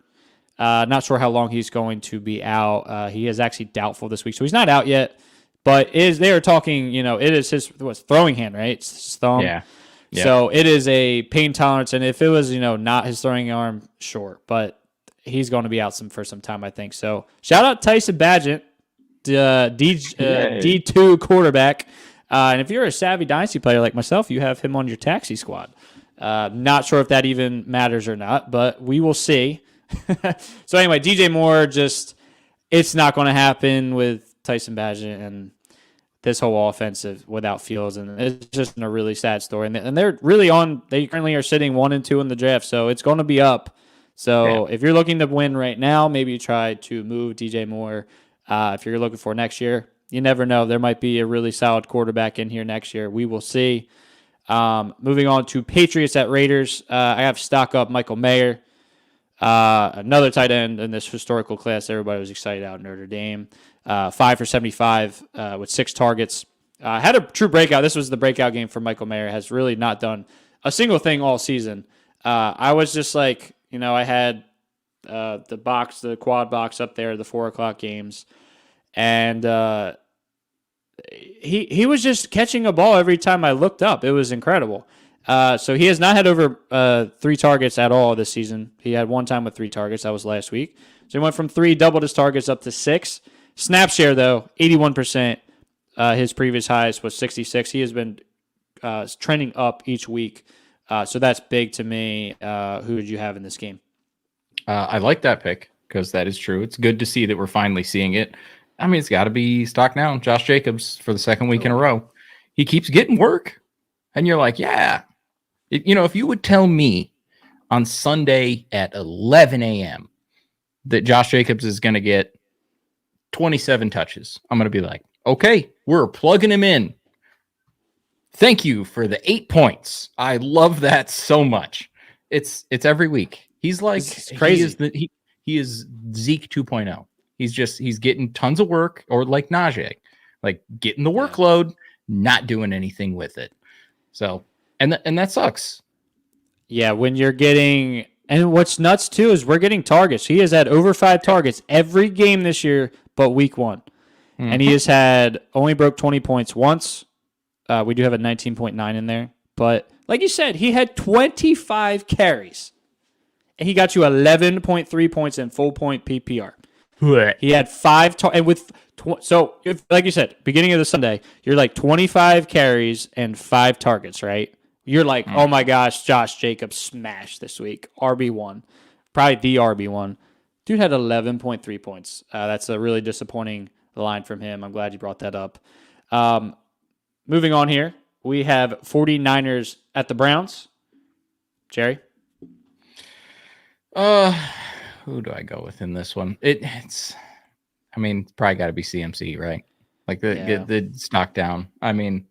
Not sure how long he's going to be out. He is actually doubtful this week, so he's not out yet. But they are talking, it is his throwing hand, right? It's his thumb. Yeah. So it is a pain tolerance, and if it was, not his throwing arm, sure. But he's going to be out for some time, I think. So shout out Tyson Badgett. D2 quarterback. And if you're a savvy Dynasty player like myself, you have him on your taxi squad. Not sure if that even matters or not, but we will see. So anyway, DJ Moore, it's not going to happen with Tyson Bagent and this whole offensive without Fields, and it's just a really sad story. And they're really they currently are sitting 1-2 in the draft, so it's going to be up. So if you're looking to win right now, maybe you try to move DJ Moore. If you're looking for next year, you never know. There might be a really solid quarterback in here next year. We will see. Moving on to Patriots at Raiders. I have stock up Michael Mayer. Another tight end in this historical class. Everybody was excited out in Notre Dame. 5 for 75 with 6 targets. Had a true breakout. This was the breakout game for Michael Mayer. Has really not done a single thing all season. I was just like, I had the quad box up there, the 4:00 games, and he was just catching a ball every time I looked up. It was incredible. So he has not had over 3 targets at all this season. He had one time with 3 targets. That was last week. So he went from 3, doubled his targets up to 6. Snap share, though, 81%. His previous highest was 66. He has been trending up each week. So that's big to me. Who did you have in this game? I like that pick because that is true. It's good to see that we're finally seeing it. I mean, it's got to be stock now. Josh Jacobs for the second week in a row. He keeps getting work. And you're like, yeah. If you would tell me on Sunday at 11 a.m. that Josh Jacobs is going to get 27 touches, I'm going to be like, okay, we're plugging him in. Thank you for the 8 points. I love that so much. It's every week. He's like crazy. He is Zeke 2.0. He's getting tons of work, or like Najee, like getting the workload, not doing anything with it. So, and that sucks. Yeah, when you're getting, and what's nuts too is we're getting targets. He has had over 5 targets every game this year, but week 1. Mm-hmm. And he has only broke 20 points once. We do have a 19.9 in there. But like you said, he had 25 carries. And he got you 11.3 points in full point PPR. He had 5 and with like you said, beginning of the Sunday, you're like 25 carries and 5 targets, right? You're like, oh my gosh, Josh Jacobs smashed this week. RB1. Probably the RB1. Dude had 11.3 points. That's a really disappointing line from him. I'm glad you brought that up. Moving on here, we have 49ers at the Browns. Jerry? Who do I go with in this one? It's probably got to be CMC, right? Like get the stock down. I mean,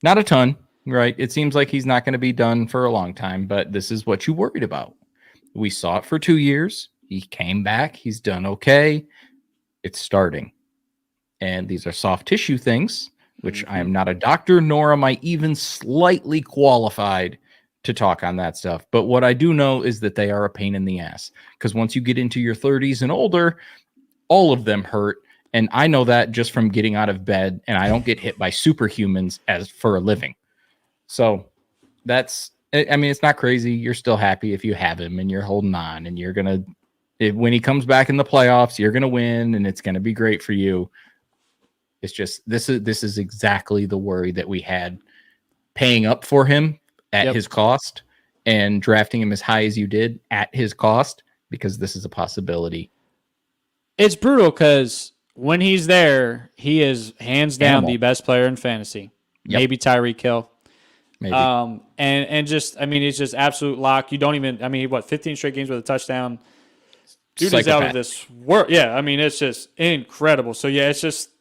not a ton, right? It seems like he's not going to be done for a long time, but this is what you worried about. We saw it for 2 years. He came back. He's done okay. It's starting. And these are soft tissue things, which I am not a doctor, nor am I even slightly qualified to talk on that stuff. But what I do know is that they are a pain in the ass, because once you get into your 30s and older, all of them hurt. And I know that just from getting out of bed, and I don't get hit by superhumans as for a living. So it's not crazy. You're still happy if you have him and you're holding on, and you're going to, when he comes back in the playoffs, you're going to win and it's going to be great for you. It's just, this is exactly the worry that we had paying up for him at his cost and drafting him as high as you did at his cost, because this is a possibility. It's brutal because when he's there, he is hands down the best player in fantasy. Yep. Maybe Tyreek Hill. Maybe. And just, it's just absolute lock. You don't even, 15 straight games with a touchdown. Dude is out of this world. Yeah, it's just incredible. So, yeah, it's just,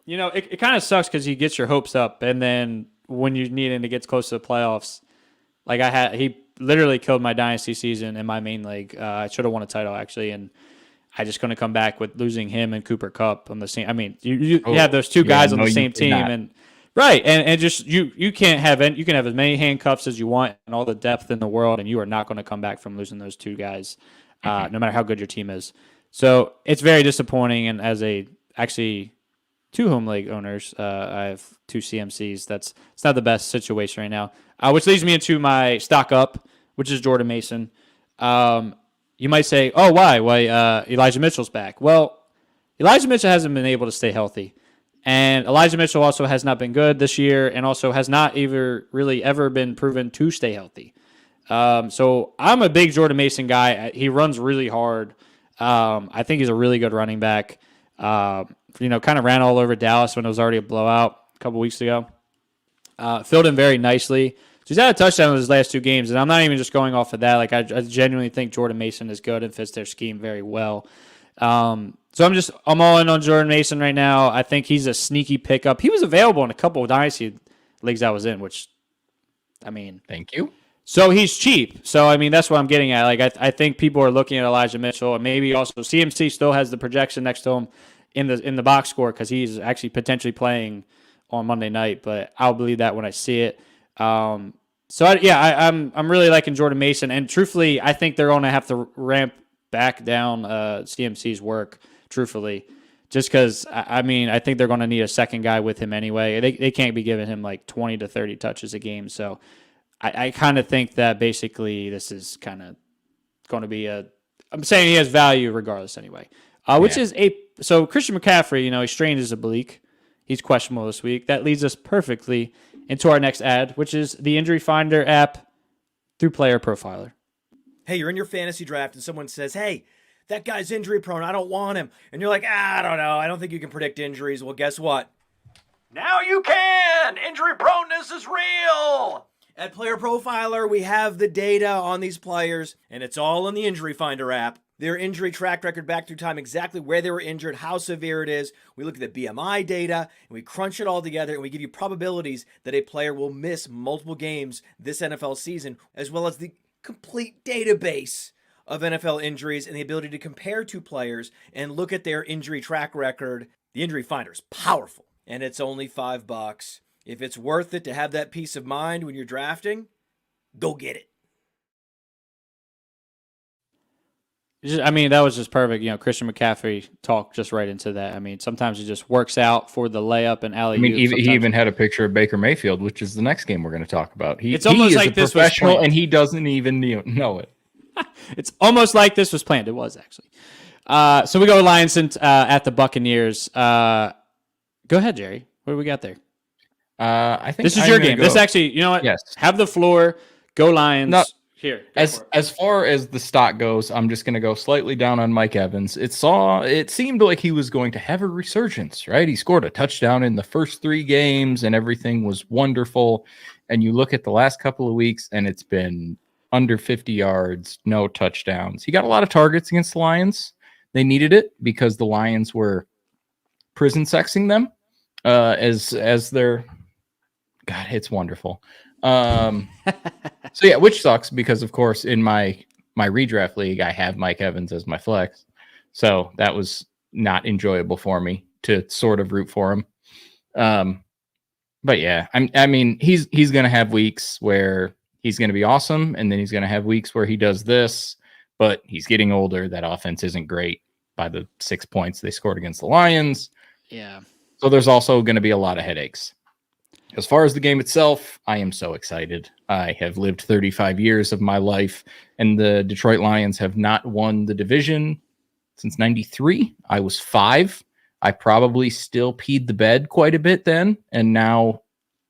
it kind of sucks because he gets your hopes up, and then when you need him to get close to the playoffs, like he literally killed my dynasty season in my main league. I should have won a title actually, and I just couldn't come back with losing him and Cooper Kupp on the same. You have those two guys on the same team, and right, and just you can't have you can have as many handcuffs as you want and all the depth in the world, and you are not going to come back from losing those two guys, no matter how good your team is. So it's very disappointing, and as actually 2 home league owners, I have 2 CMCs. It's not the best situation right now, which leads me into my stock up, which is Jordan Mason. You might say, oh, why? Why Elijah Mitchell's back? Well, Elijah Mitchell hasn't been able to stay healthy. And Elijah Mitchell also has not been good this year and also has not really ever been proven to stay healthy. So I'm a big Jordan Mason guy. He runs really hard. I think he's a really good running back. Kind of ran all over Dallas when it was already a blowout a couple weeks ago. Filled in very nicely. So he's had a touchdown in his last 2 games, and I'm not even just going off of that. Like I genuinely think Jordan Mason is good and fits their scheme very well. So I'm all in on Jordan Mason right now. I think he's a sneaky pickup. He was available in a couple of Dynasty leagues I was in, which, I mean. Thank you. So he's cheap. So, I mean, that's what I'm getting at. Like, I think people are looking at Elijah Mitchell, and maybe also CMC still has the projection next to him in the box score because he's actually potentially playing on Monday night, but I'll believe that when I see it. I'm really liking Jordan Mason, and truthfully, I think they're going to have to ramp back down CMC's work, truthfully, just because, I think they're going to need a second guy with him anyway. They can't be giving him like 20 to 30 touches a game, so I kind of think that basically this is kind of going to be I'm saying he has value regardless anyway, so Christian McCaffrey, he strained his oblique. He's questionable this week. That leads us perfectly into our next ad, which is the Injury Finder app through Player Profiler. Hey, you're in your fantasy draft and someone says, hey, that guy's injury prone. I don't want him. And you're like, I don't know. I don't think you can predict injuries. Well, guess what? Now you can. Injury proneness is real. At Player Profiler, we have the data on these players, and it's all in the Injury Finder app. Their injury track record back through time, exactly where they were injured, how severe it is. We look at the BMI data, and we crunch it all together, and we give you probabilities that a player will miss multiple games this NFL season, as well as the complete database of NFL injuries and the ability to compare 2 players and look at their injury track record. The Injury Finder is powerful, and it's only $5. If it's worth it to have that peace of mind when you're drafting, go get it. That was just perfect. Christian McCaffrey talked just right into that. Sometimes it just works out for the layup and alley-oop. He even had a picture of Baker Mayfield, which is the next game we're going to talk about. It's almost like this was planned, and he doesn't even know it. It's almost like this was planned. It was actually. So we go Lions at the Buccaneers. Go ahead, Jerry. What do we got there? I think this is your game. This actually, you know what? Yes. Have the floor. Go Lions. No. Here. As far as the stock goes, I'm just going to go slightly down on Mike Evans. It seemed like he was going to have a resurgence, right? He scored a touchdown in the first 3 games and everything was wonderful. And you look at the last couple of weeks and it's been under 50 yards, no touchdowns. He got a lot of targets against the Lions. They needed it because the Lions were prison sexing them as their God, it's wonderful. Which sucks because of course in my redraft league I have Mike Evans as my flex, so that was not enjoyable for me to sort of root for him. But yeah, he's gonna have weeks where he's gonna be awesome, and then he's gonna have weeks where he does this. But he's getting older. That offense isn't great by the 6 points they scored against the Lions. Yeah. So there's also going to be a lot of headaches. As far as the game itself, I am so excited. I have lived 35 years of my life, and the Detroit Lions have not won the division since 93. I was 5. I probably still peed the bed quite a bit then, and now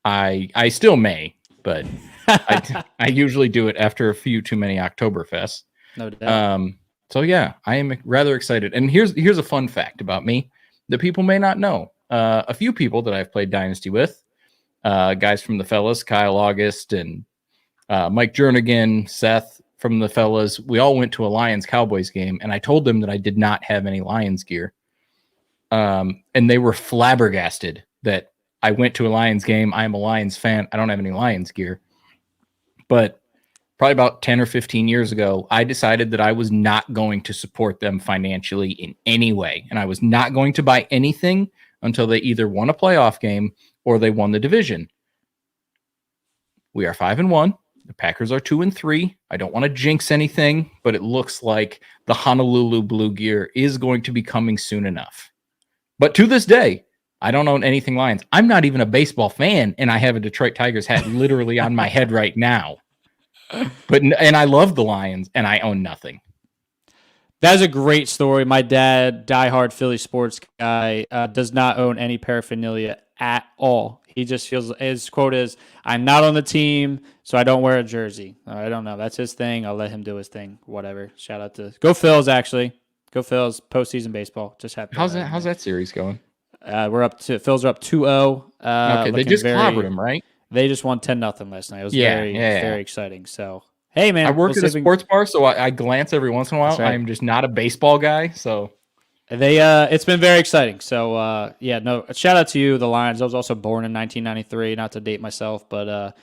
I still may, but I usually do it after a few too many Oktoberfests. No doubt. So yeah, I am rather excited. And here's a fun fact about me that people may not know. A few people that I've played Dynasty with, guys from the fellas, Kyle August and Mike Jernigan, Seth from the fellas, we all went to a Lions Cowboys game, and I told them that I did not have any Lions gear. And they were flabbergasted that I went to a Lions game. I'm a Lions fan. I don't have any Lions gear. But probably about 10 or 15 years ago, I decided that I was not going to support them financially in any way. And I was not going to buy anything until they either won a playoff game or they won the division. We are 5-1. The Packers are 2-3. I don't want to jinx anything, but it looks like the Honolulu Blue Gear is going to be coming soon enough. But to this day, I don't own anything Lions. I'm not even a baseball fan, and I have a Detroit Tigers hat literally on my head right now. And I love the Lions, and I own nothing. That's a great story. My dad, diehard Philly sports guy, does not own any paraphernalia at all. He just feels, his quote is, "I'm not on the team, so I don't wear a jersey." I don't know. That's his thing. I'll let him do his thing. Whatever. Shout out to Go Phils. Actually, Go Phils. Postseason baseball just happened. How's that series going? Phils are up 2-0. Okay, they just clobbered him, right? They just won 10-0 last night. It was very exciting. So. Hey man, I work at a sports bar, so I glance every once in a while. Right. I'm just not a baseball guy, so it's been very exciting. So shout out to you, the Lions. I was also born in 1993, not to date myself, but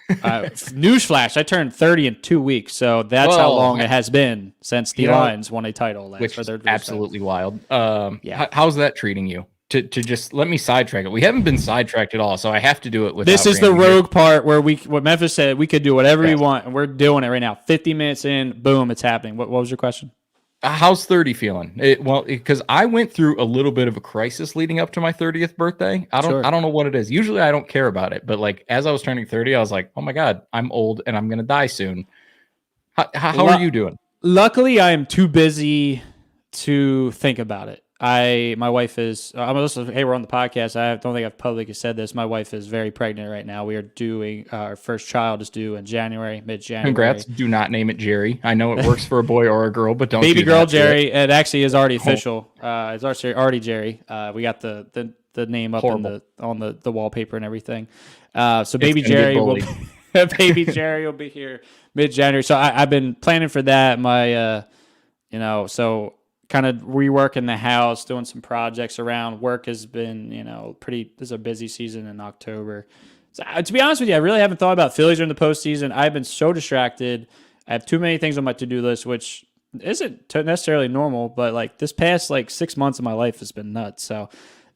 newsflash, I turned 30 in 2 weeks, so that's how long it has been since the Lions won a title last, which is absolutely wild. How's that treating you? To just let me sidetrack it. We haven't been sidetracked at all, so I have to do it with this is the rogue part where what Memphis said we could do whatever we want, and we're doing it right now. 50 minutes in, boom, it's happening. What was your question? How's 30 feeling? Because I went through a little bit of a crisis leading up to my 30th birthday. I don't know what it is. Usually I don't care about it, but like as I was turning 30, I was like, oh my God, I'm old and I'm gonna die soon. How are you doing? Luckily, I am too busy to think about it. My wife is, I'm listening, hey, we're on the podcast. I don't think I've publicly said this. My wife is very pregnant right now. We are doing, our first child is due in mid-January. Congrats. Do not name it Jerry. I know it works for a boy or a girl, but don't baby girl Jerry. It actually is already official. It's already Jerry. We got the name up on the wallpaper and everything. So baby Jerry will be here mid-January. So I've been planning for that. My, so kind of reworking the house, doing some projects around. Work has been, this is a busy season in October. So, to be honest with you, I really haven't thought about Phillies during the postseason. I've been so distracted. I have too many things on my to-do list, which isn't necessarily normal, but like this past 6 months of my life has been nuts. So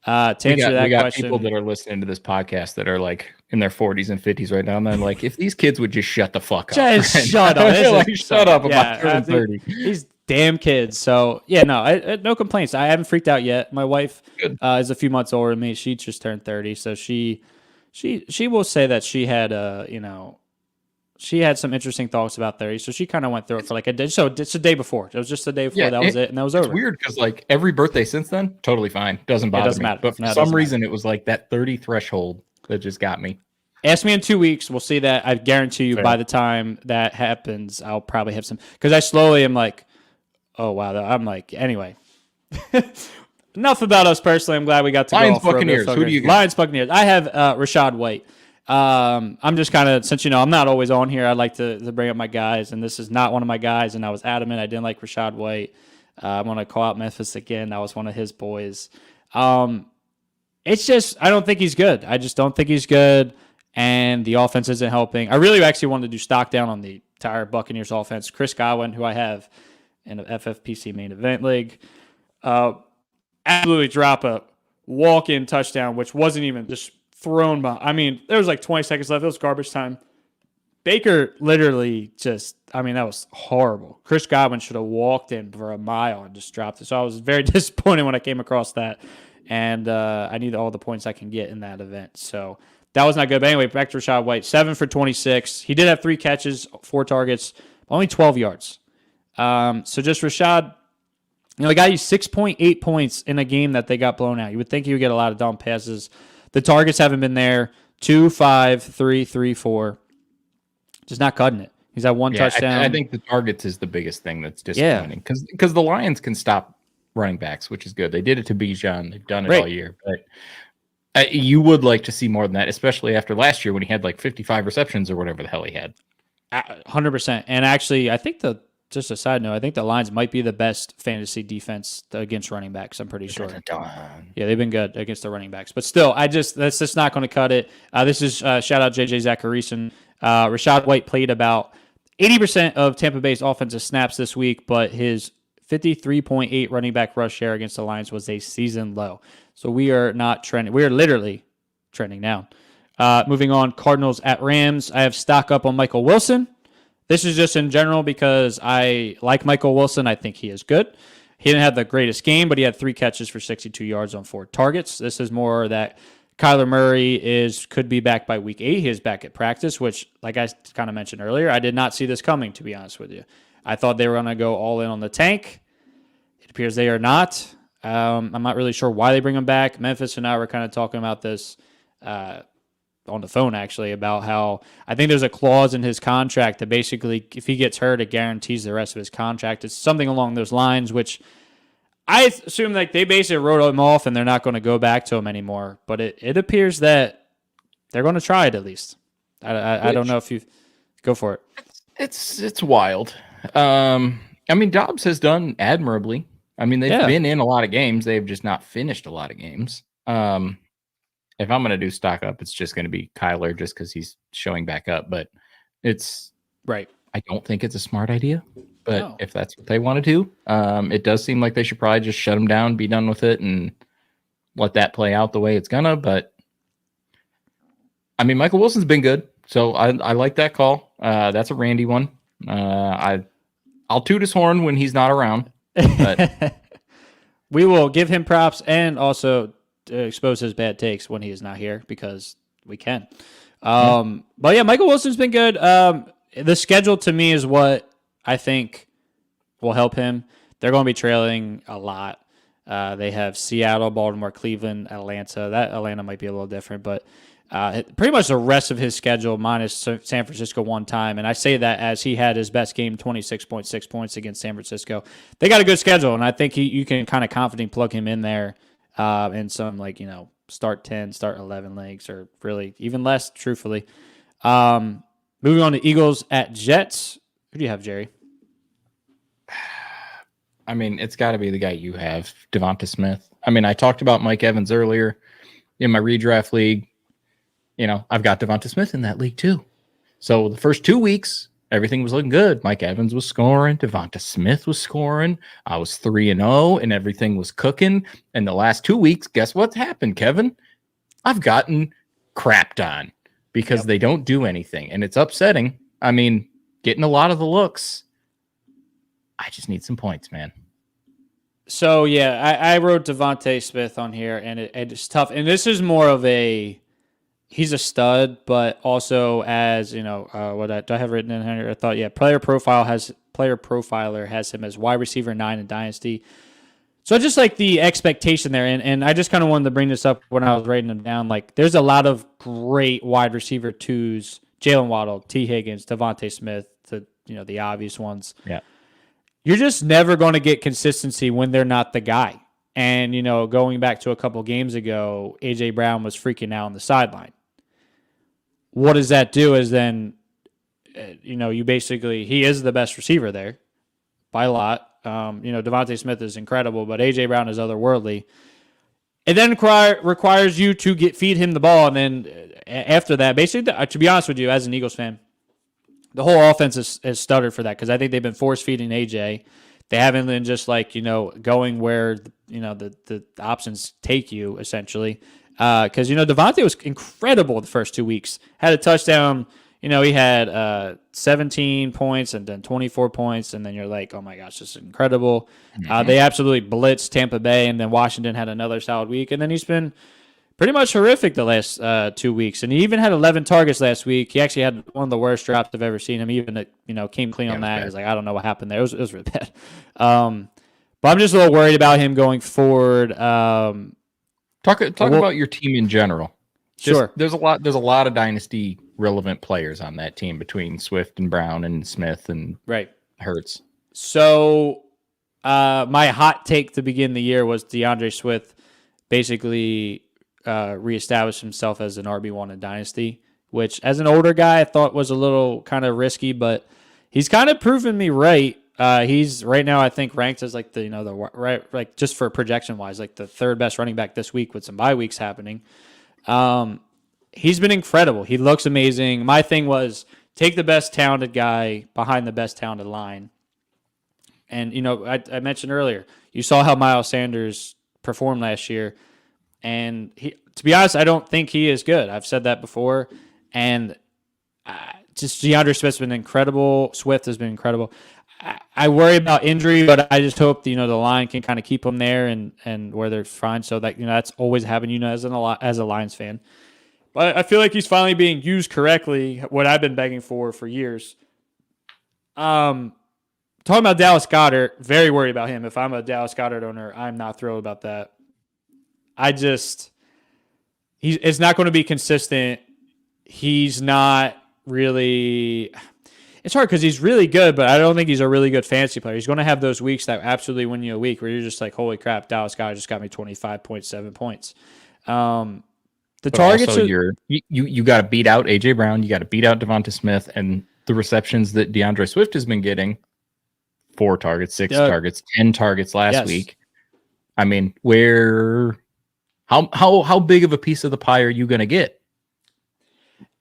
to answer that question, people that are listening to this podcast that are like in their 40s and 50s right now, and they're like, if these kids would just shut the fuck up. Just shut up. Shut up about turning 30. These damn kids. So no complaints. I haven't freaked out yet. My wife is a few months older than me. She just turned 30, so she will say that she had she had some interesting thoughts about 30. So she kind of went through it for like a day. So it's the day before. It was just the day before. That was it, and that was over. It's weird because like every birthday since then, totally fine. Doesn't bother me. Matter. But for some reason, it was like that 30 threshold that just got me. Ask me in 2 weeks. We'll see that. I guarantee you by the time that happens, I'll probably have some. Because I slowly am like, oh, wow. I'm like, anyway. Enough about us personally. I'm glad we got to Lions, go. Buccaneers. Who do you got? Lions, Buccaneers. I have Rashad White. I'm just kind of, since, I'm not always on here, I like to bring up my guys, and this is not one of my guys, and I was adamant I didn't like Rashad White. I'm going to call out Memphis again. That was one of his boys. It's just, I don't think he's good. I just don't think he's good, and the offense isn't helping. I really actually wanted to do stock down on the entire Buccaneers offense. Chris Godwin, who I have in an FFPC main event league, absolutely drop a walk-in touchdown, which wasn't even just thrown by. I mean, there was like 20 seconds left. It was garbage time. Baker literally just, that was horrible. Chris Godwin should have walked in for a mile and just dropped it. So I was very disappointed when I came across that. And I need all the points I can get in that event. So that was not good. But anyway, back to Rashad White. 7 for 26. He did have 3 catches, 4 targets, only 12 yards. So just Rashad, the guy used 6.8 points in a game that they got blown out. You would think he would get a lot of dumb passes. The targets haven't been there. 2, 5, 3, 3, 4. Just not cutting it. He's had 1 touchdown. I think the targets is the biggest thing that's disappointing. Because the Lions can stop running backs, which is good. They did it to Bijan. They've done it all year. But you would like to see more than that, especially after last year when he had like 55 receptions or whatever the hell he had. 100%. And actually, I think just a side note, I think the Lions might be the best fantasy defense against running backs. I'm pretty sure. Yeah, they've been good against the running backs. But still, that's just not going to cut it. This is shout out JJ Zacharyson. Rashad White played about 80% of Tampa Bay's offensive snaps this week, but his 53.8 running back rush share against the Lions was a season low. So we are not trending. We are literally trending down. Moving on, Cardinals at Rams. I have stock up on Michael Wilson. This is just in general because I like Michael Wilson. I think he is good. He didn't have the greatest game, but he had 3 catches for 62 yards on 4 targets. This is more that Kyler Murray could be back by week 8. He is back at practice, which, like I kind of mentioned earlier, I did not see this coming, to be honest with you. I thought they were going to go all in on the tank. appears they are not. I'm not really sure why they bring him back. Memphis and I were kind of talking about this on the phone, actually, about how I think there's a clause in his contract that basically, if he gets hurt, it guarantees the rest of his contract. It's something along those lines, which I assume like they basically wrote him off and they're not going to go back to him anymore. But it appears that they're going to try it at least. I don't know if you go for it. It's wild. I mean, Dobbs has done admirably. I mean, they've been in a lot of games. They've just not finished a lot of games. If I'm going to do stock up, it's just going to be Kyler just because he's showing back up. But it's right. I don't think it's a smart idea. But if that's what they want to do, it does seem like they should probably just shut him down, be done with it, and let that play out the way it's gonna. But I mean, Michael Wilson's been good, so I like that call. That's a Randy one. I'll toot his horn when he's not around. But we will give him props and also expose his bad takes when he is not here because we can. But yeah, Michael Wilson's been good. The schedule to me is what I think will help him. They're going to be trailing a lot. They have Seattle, Baltimore, Cleveland, Atlanta. That Atlanta might be a little different, but pretty much the rest of his schedule minus San Francisco one time. And I say that as he had his best game, 26.6 points against San Francisco. They got a good schedule, and I think you can kind of confidently plug him in there in some, like, start 10, start 11 leagues, or really even less, truthfully. Moving on to Eagles at Jets. Who do you have, Jerry? I mean, it's got to be the guy you have, Devonta Smith. I mean, I talked about Mike Evans earlier in my redraft league. I've got Devonta Smith in that league too. So the first 2 weeks, everything was looking good. Mike Evans was scoring. Devonta Smith was scoring. I was 3-0 and everything was cooking. And the last 2 weeks, guess what's happened, Kevin? I've gotten crapped on because they don't do anything. And it's upsetting. I mean, getting a lot of the looks. I just need some points, man. So, yeah, I wrote Devonta Smith on here, and it's tough. And this is more of he's a stud, but also as, do I have written in here? I thought, Player Profiler has him as wide receiver 9 in Dynasty. So just like the expectation there, and I just kind of wanted to bring this up when I was writing them down. Like, there's a lot of great wide receiver 2s, Jalen Waddle, T. Higgins, Devonta Smith, the obvious ones. Yeah. You're just never going to get consistency when they're not the guy. And, going back to a couple games ago, A.J. Brown was freaking out on the sideline. What does that do is then, he is the best receiver there by a lot. Devonta Smith is incredible, but A.J. Brown is otherworldly. It then requires you to feed him the ball. And then after that, basically, to be honest with you, as an Eagles fan, the whole offense is stuttered for that because I think they've been force-feeding A.J. They haven't been just going where, the options take you, essentially. Because, Devontae was incredible the first 2 weeks. Had a touchdown. He had 17 points and then 24 points. And then you're like, oh, my gosh, this is incredible. Mm-hmm. They absolutely blitzed Tampa Bay. And then Washington had another solid week. And then he's been pretty much horrific the last 2 weeks. And he even had 11 targets last week. He actually had one of the worst drops I've ever seen him. He even, came clean on that. He was like, I don't know what happened there. It was really bad. But I'm just a little worried about him going forward. Talk about your team in general. Sure. There's a lot of dynasty relevant players on that team between Swift and Brown and Smith and Hurts. So my hot take to begin the year was DeAndre Swift basically reestablished himself as an RB1 in Dynasty, which as an older guy I thought was a little kind of risky, but he's kind of proven me right. He's right now I think ranked as like just for projection wise, like the third best running back this week with some bye weeks happening. He's been incredible. He looks amazing. My thing was take the best talented guy behind the best talented line. And, I mentioned earlier, you saw how Miles Sanders performed last year. And to be honest, I don't think he is good. I've said that before. And just DeAndre Swift's been incredible. Swift has been incredible. I worry about injury, but I just hope the line can kind of keep them there and where they're fine. So that that's always happened, as a Lions fan. But I feel like he's finally being used correctly. What I've been begging for years. To talking about Dallas Goedert, very worried about him. If I'm a Dallas Goedert owner, I'm not thrilled about that. It's not going to be consistent. He's not really. It's hard because he's really good, but I don't think he's a really good fantasy player. He's going to have those weeks that absolutely win you a week where you're just like, holy crap, Dallas Goedert just got me 25.7 points. The targets you got to beat out AJ Brown, you got to beat out Devonta Smith, and the receptions that DeAndre Swift has been getting. 4 targets, 6 targets, 10 targets last week. I mean, how big of a piece of the pie are you going to get?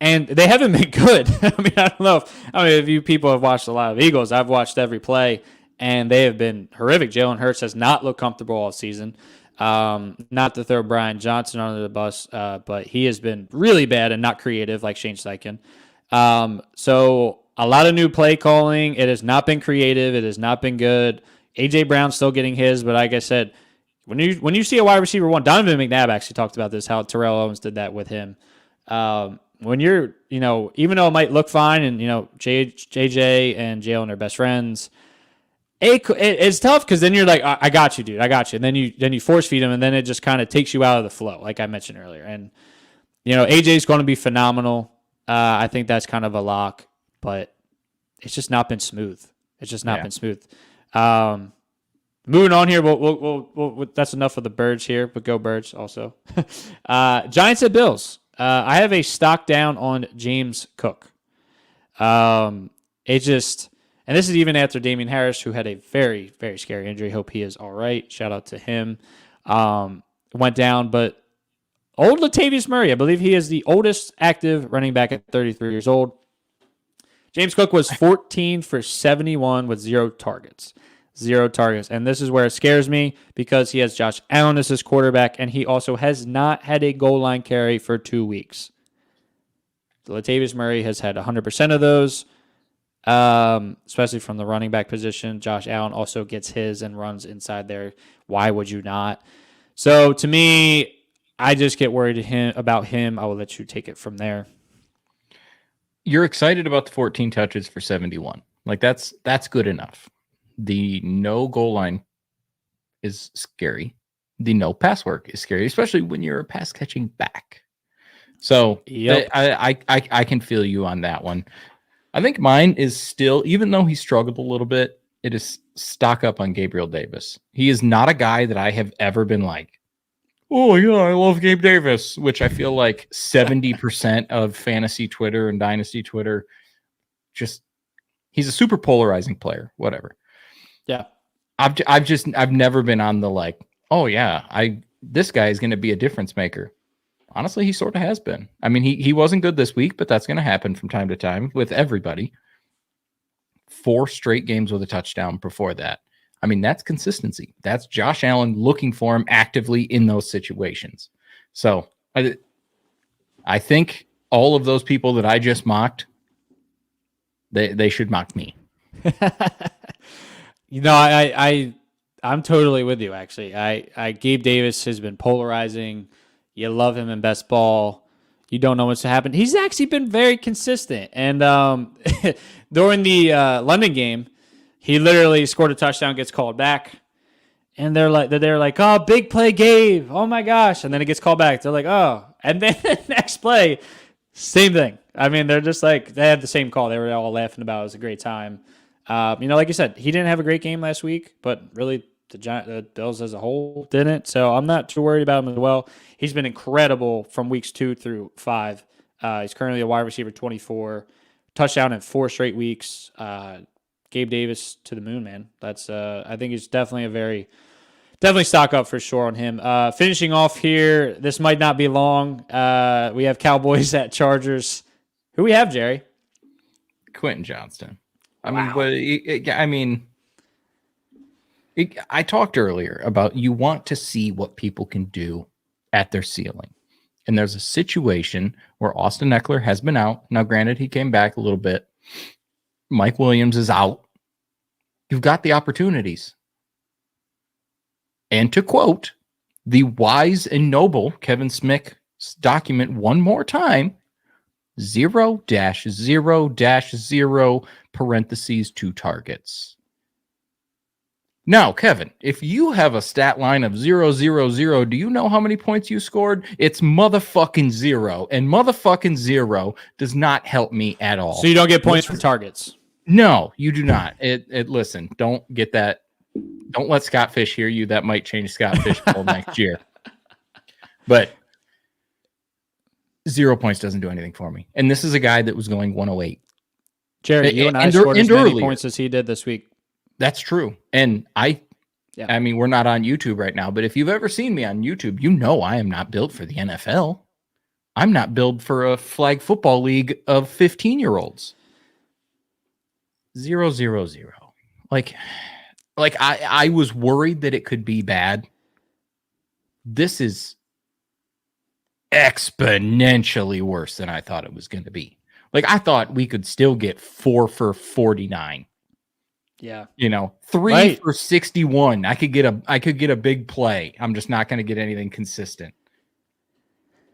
And they haven't been good. I mean, I don't know if you people have watched a lot of Eagles. I've watched every play, and they have been horrific. Jalen Hurts has not looked comfortable all season. Not to throw Brian Johnson under the bus, but he has been really bad and not creative like Shane Steichen. So a lot of new play calling. It has not been creative. It has not been good. AJ Brown's still getting his, but like I said, when you see a wide receiver one, Donovan McNabb actually talked about this, how Terrell Owens did that with him. When you're, even though it might look fine and, JJ and Jalen are best friends, it's tough because then you're like, I got you, dude. I got you. And then you force feed him, and then it just kind of takes you out of the flow, like I mentioned earlier. And, AJ's going to be phenomenal. I think that's kind of a lock, but it's just not been smooth. It's just not been smooth. Moving on here, we'll that's enough of the birds here, but go birds also. Giants at Bills. I have a stock down on James Cook. And this is even after Damian Harris, who had a very, very scary injury. Hope he is all right. Shout out to him. Went down, but old Latavius Murray, I believe he is the oldest active running back at 33 years old. James Cook was 14 for 71 with 0 targets. 0 targets. And this is where it scares me because he has Josh Allen as his quarterback, and he also has not had a goal line carry for 2 weeks. Latavius Murray has had 100% of those, especially from the running back position. Josh Allen also gets his and runs inside there. Why would you not? So to me, I just get worried about him. I will let you take it from there. You're excited about the 14 touches for 71. Like that's good enough. The no goal line is scary. The no pass work is scary, especially when you're a pass catching back. So I can feel you on that one. I think mine is still, even though he struggled a little bit, it is stock up on Gabriel Davis. He is not a guy that I have ever been like, oh yeah, I love Gabe Davis, which I feel like 70% of fantasy Twitter and Dynasty Twitter, he's a super polarizing player, whatever. Yeah. I've never been on the like, oh yeah, this guy is going to be a difference maker. Honestly, he sort of has been. I mean, he wasn't good this week, but that's going to happen from time to time with everybody. 4 straight games with a touchdown before that. I mean, that's consistency. That's Josh Allen looking for him actively in those situations. So I think all of those people that I just mocked, they should mock me. I'm totally with you, actually. Gabe Davis has been polarizing. You love him in best ball. You don't know what's to happen. He's actually been very consistent. And during the London game, he literally scored a touchdown, gets called back. And they're like, oh, big play Gabe. Oh, my gosh. And then it gets called back. They're like, oh. And then the next play, same thing. I mean, they're just like, they had the same call. They were all laughing about it. It was a great time. Like you said, he didn't have a great game last week, but really the Bills as a whole didn't. So I'm not too worried about him as well. He's been incredible from weeks 2 through 5. He's currently a wide receiver 24, touchdown in 4 straight weeks. Gabe Davis to the moon, man. That's I think it's definitely stock up for sure on him. Finishing off here, this might not be long. We have Cowboys at Chargers. Who we have, Jerry? Quentin Johnston. Wow. I talked earlier about you want to see what people can do at their ceiling. And there's a situation where Austin Eckler has been out. Now, granted, he came back a little bit. Mike Williams is out. You've got the opportunities. And to quote the wise and noble Kevin Smick's document one more time, 0-0-0 parentheses 2 targets. Now, Kevin, if you have a stat line of 0-0-0, do you know how many points you scored? It's motherfucking 0, and motherfucking 0 does not help me at all. So you don't get points for targets? No, you do not. Listen, don't get that. Don't let Scott Fish hear you. That might change Scott Fish next year. But 0 points doesn't do anything for me. And this is a guy that was going 108. Jerry, you and I scored as many points as he did this week. That's true. And I mean, we're not on YouTube right now, but if you've ever seen me on YouTube, you know I am not built for the NFL. I'm not built for a flag football league of 15-year-olds. 0-0-0. Like I was worried that it could be bad. This is exponentially worse than I thought it was going to be. Like, I thought we could still get 4 for 49. Yeah. 3 for 61. I could get a big play. I'm just not going to get anything consistent.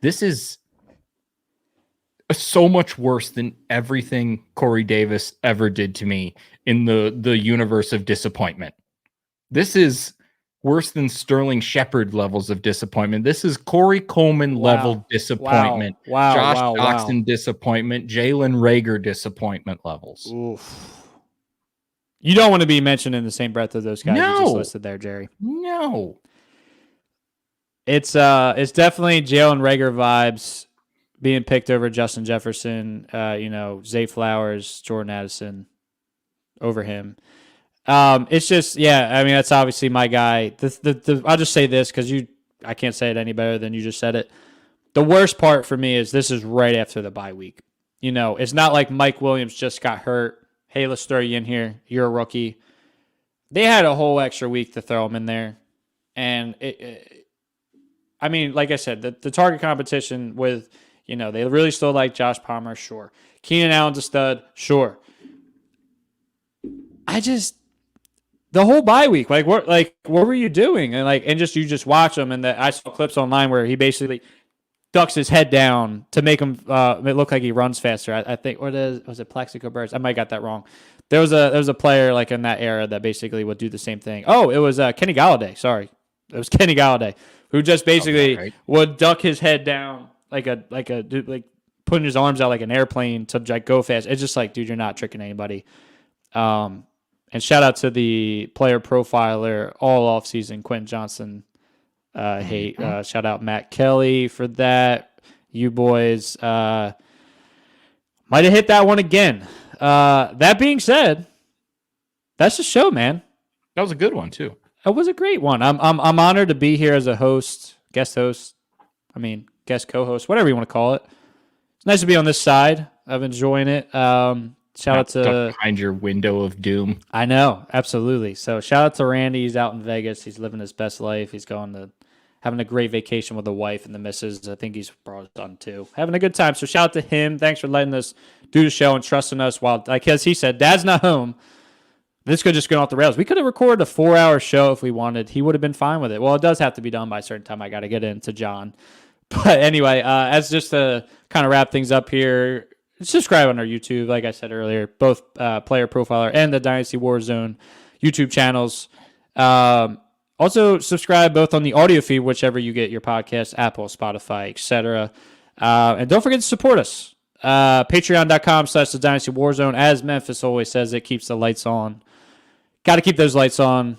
This is so much worse than everything Corey Davis ever did to me in the universe of disappointment. This is worse than Sterling Shepard levels of disappointment. This is Corey Coleman level disappointment. Wow. Josh Doxson disappointment. Jalen Reagor disappointment levels. Oof. You don't want to be mentioned in the same breath of those guys you just listed there, Jerry. No. It's definitely Jalen Reagor vibes being picked over Justin Jefferson, Zay Flowers, Jordan Addison over him. It's just, I mean, that's obviously my guy. I'll just say this because I can't say it any better than you just said it. The worst part for me is this is right after the bye week. It's not like Mike Williams just got hurt. Hey, let's throw you in here. You're a rookie. They had a whole extra week to throw him in there. And, I mean, like I said, the target competition with, they really still like Josh Palmer, sure. Keenan Allen's a stud, sure. The whole bye week, what were you doing? And you just watch him. And I saw clips online where he basically ducks his head down to make him it look like he runs faster. I think, was it Plexico Birds? I might got that wrong. There was a player like in that era that basically would do the same thing. Oh, it was Kenny Galladay. Sorry, it was Kenny Galladay who just basically would duck his head down like putting his arms out like an airplane to go fast. It's just like, dude, you're not tricking anybody. And shout out to the player profiler all offseason, Quentin Johnson. Shout out Matt Kelly for that. You boys might have hit that one again. That being said, that's the show, man. That was a good one too. That was a great one. I'm honored to be here as a guest co-host, whatever you want to call it. It's nice to be on this side. I'm enjoying it. Shout out to behind your window of doom. I know, absolutely. So shout out to Randy. He's out in Vegas. He's living his best life. He's having a great vacation with the wife and the missus. I think he's brought his son too. Having a good time. So shout out to him. Thanks for letting us do the show and trusting us while, as he said, Dad's not home. This could just go off the rails. We could have recorded a 4-hour show if we wanted. He would have been fine with it. Well, it does have to be done by a certain time. I got to get into John. But anyway, as just to kind of wrap things up here, subscribe on our YouTube, like I said earlier, both Player Profiler and the Dynasty Warzone YouTube channels. Also, subscribe both on the audio feed, whichever you get your podcast, Apple, Spotify, etc. And don't forget to support us. Patreon.com/the Dynasty Warzone. As Memphis always says, it keeps the lights on. Got to keep those lights on.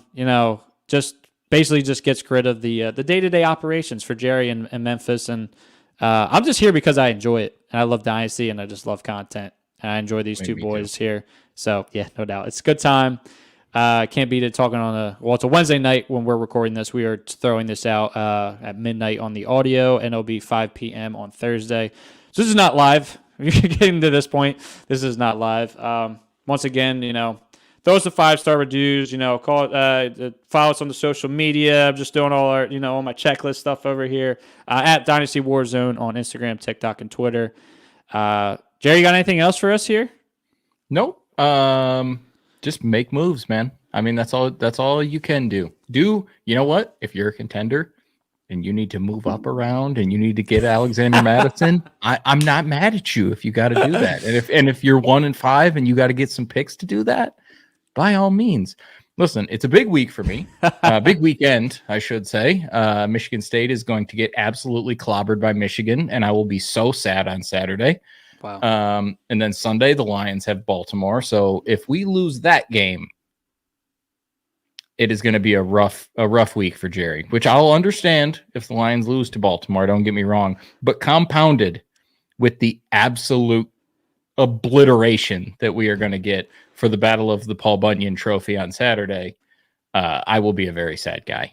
Just basically just gets rid of the day-to-day operations for Jerry and Memphis. And I'm just here because I enjoy it. And I love Dynasty, and I just love content. And I enjoy these two boys here. So, yeah, no doubt. It's a good time. Can't beat it talking on it's a Wednesday night when we're recording this. We are throwing this out at midnight on the audio, and it'll be 5 p.m. on Thursday. So this is not live. If you're getting to this point, this is not live. Once again, throw us a 5-star reviews, follow us on the social media. I'm just doing all our, all my checklist stuff over here at Dynasty Warzone on Instagram, TikTok, and Twitter. Jerry, you got anything else for us here? Nope. Just make moves, man. I mean, that's all you can do. You know what? If you're a contender and you need to move up around and you need to get Alexander Madison, I'm not mad at you if you got to do that. And if you're 1-5 and you got to get some picks to do that, by all means. Listen, it's a big week for me. Big weekend, I should say. Michigan State is going to get absolutely clobbered by Michigan, and I will be so sad on Saturday. Wow. And then Sunday, the Lions have Baltimore. So if we lose that game, it is going to be a rough week for Jerry, which I'll understand if the Lions lose to Baltimore. Don't get me wrong, but compounded with the absolute obliteration that we are going to get for the Battle of the Paul Bunyan Trophy on Saturday, I will be a very sad guy.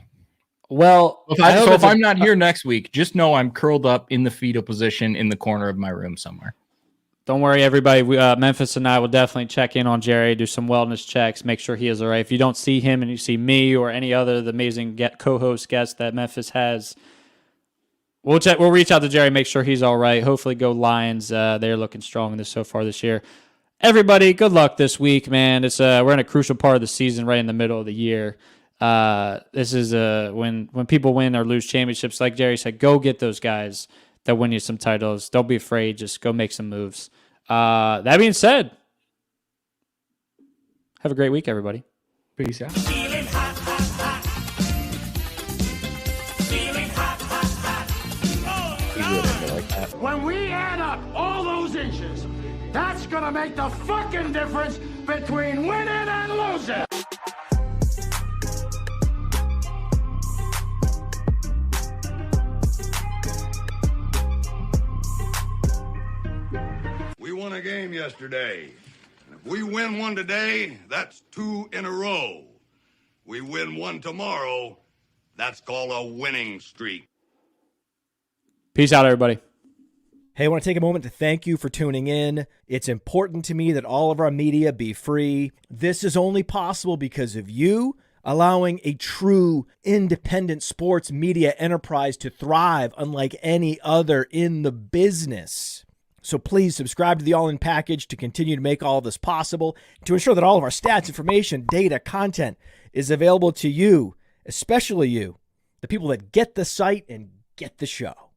Well, if I'm not here next week, just know I'm curled up in the fetal position in the corner of my room somewhere. Don't worry, everybody. Memphis and I will definitely check in on Jerry, do some wellness checks, make sure he is all right. If you don't see him and you see me or any other the amazing co-host guests that Memphis has, we'll check. We'll reach out to Jerry, make sure he's all right. Hopefully, go Lions. They're looking strong so far this year. Everybody, good luck this week, man. It's we're in a crucial part of the season, right in the middle of the year. This is when people win or lose championships, like Jerry said, go get those guys that win you some titles. Don't be afraid. Just go make some moves. That being said, have a great week, everybody. Peace out. Feeling hot, hot, hot. Feeling hot, hot, hot. When we add up all those inches, that's gonna make the fucking difference between winning and losing. We won a game yesterday. And if we win one today, that's 2 in a row. We win one tomorrow, that's called a winning streak. Peace out, everybody. Hey, I want to take a moment to thank you for tuning in. It's important to me that all of our media be free. This is only possible because of you allowing a true independent sports media enterprise to thrive unlike any other in the business. So please subscribe to the All In Package to continue to make all of this possible, to ensure that all of our stats, information, data, content is available to you, especially you, the people that get the site and get the show.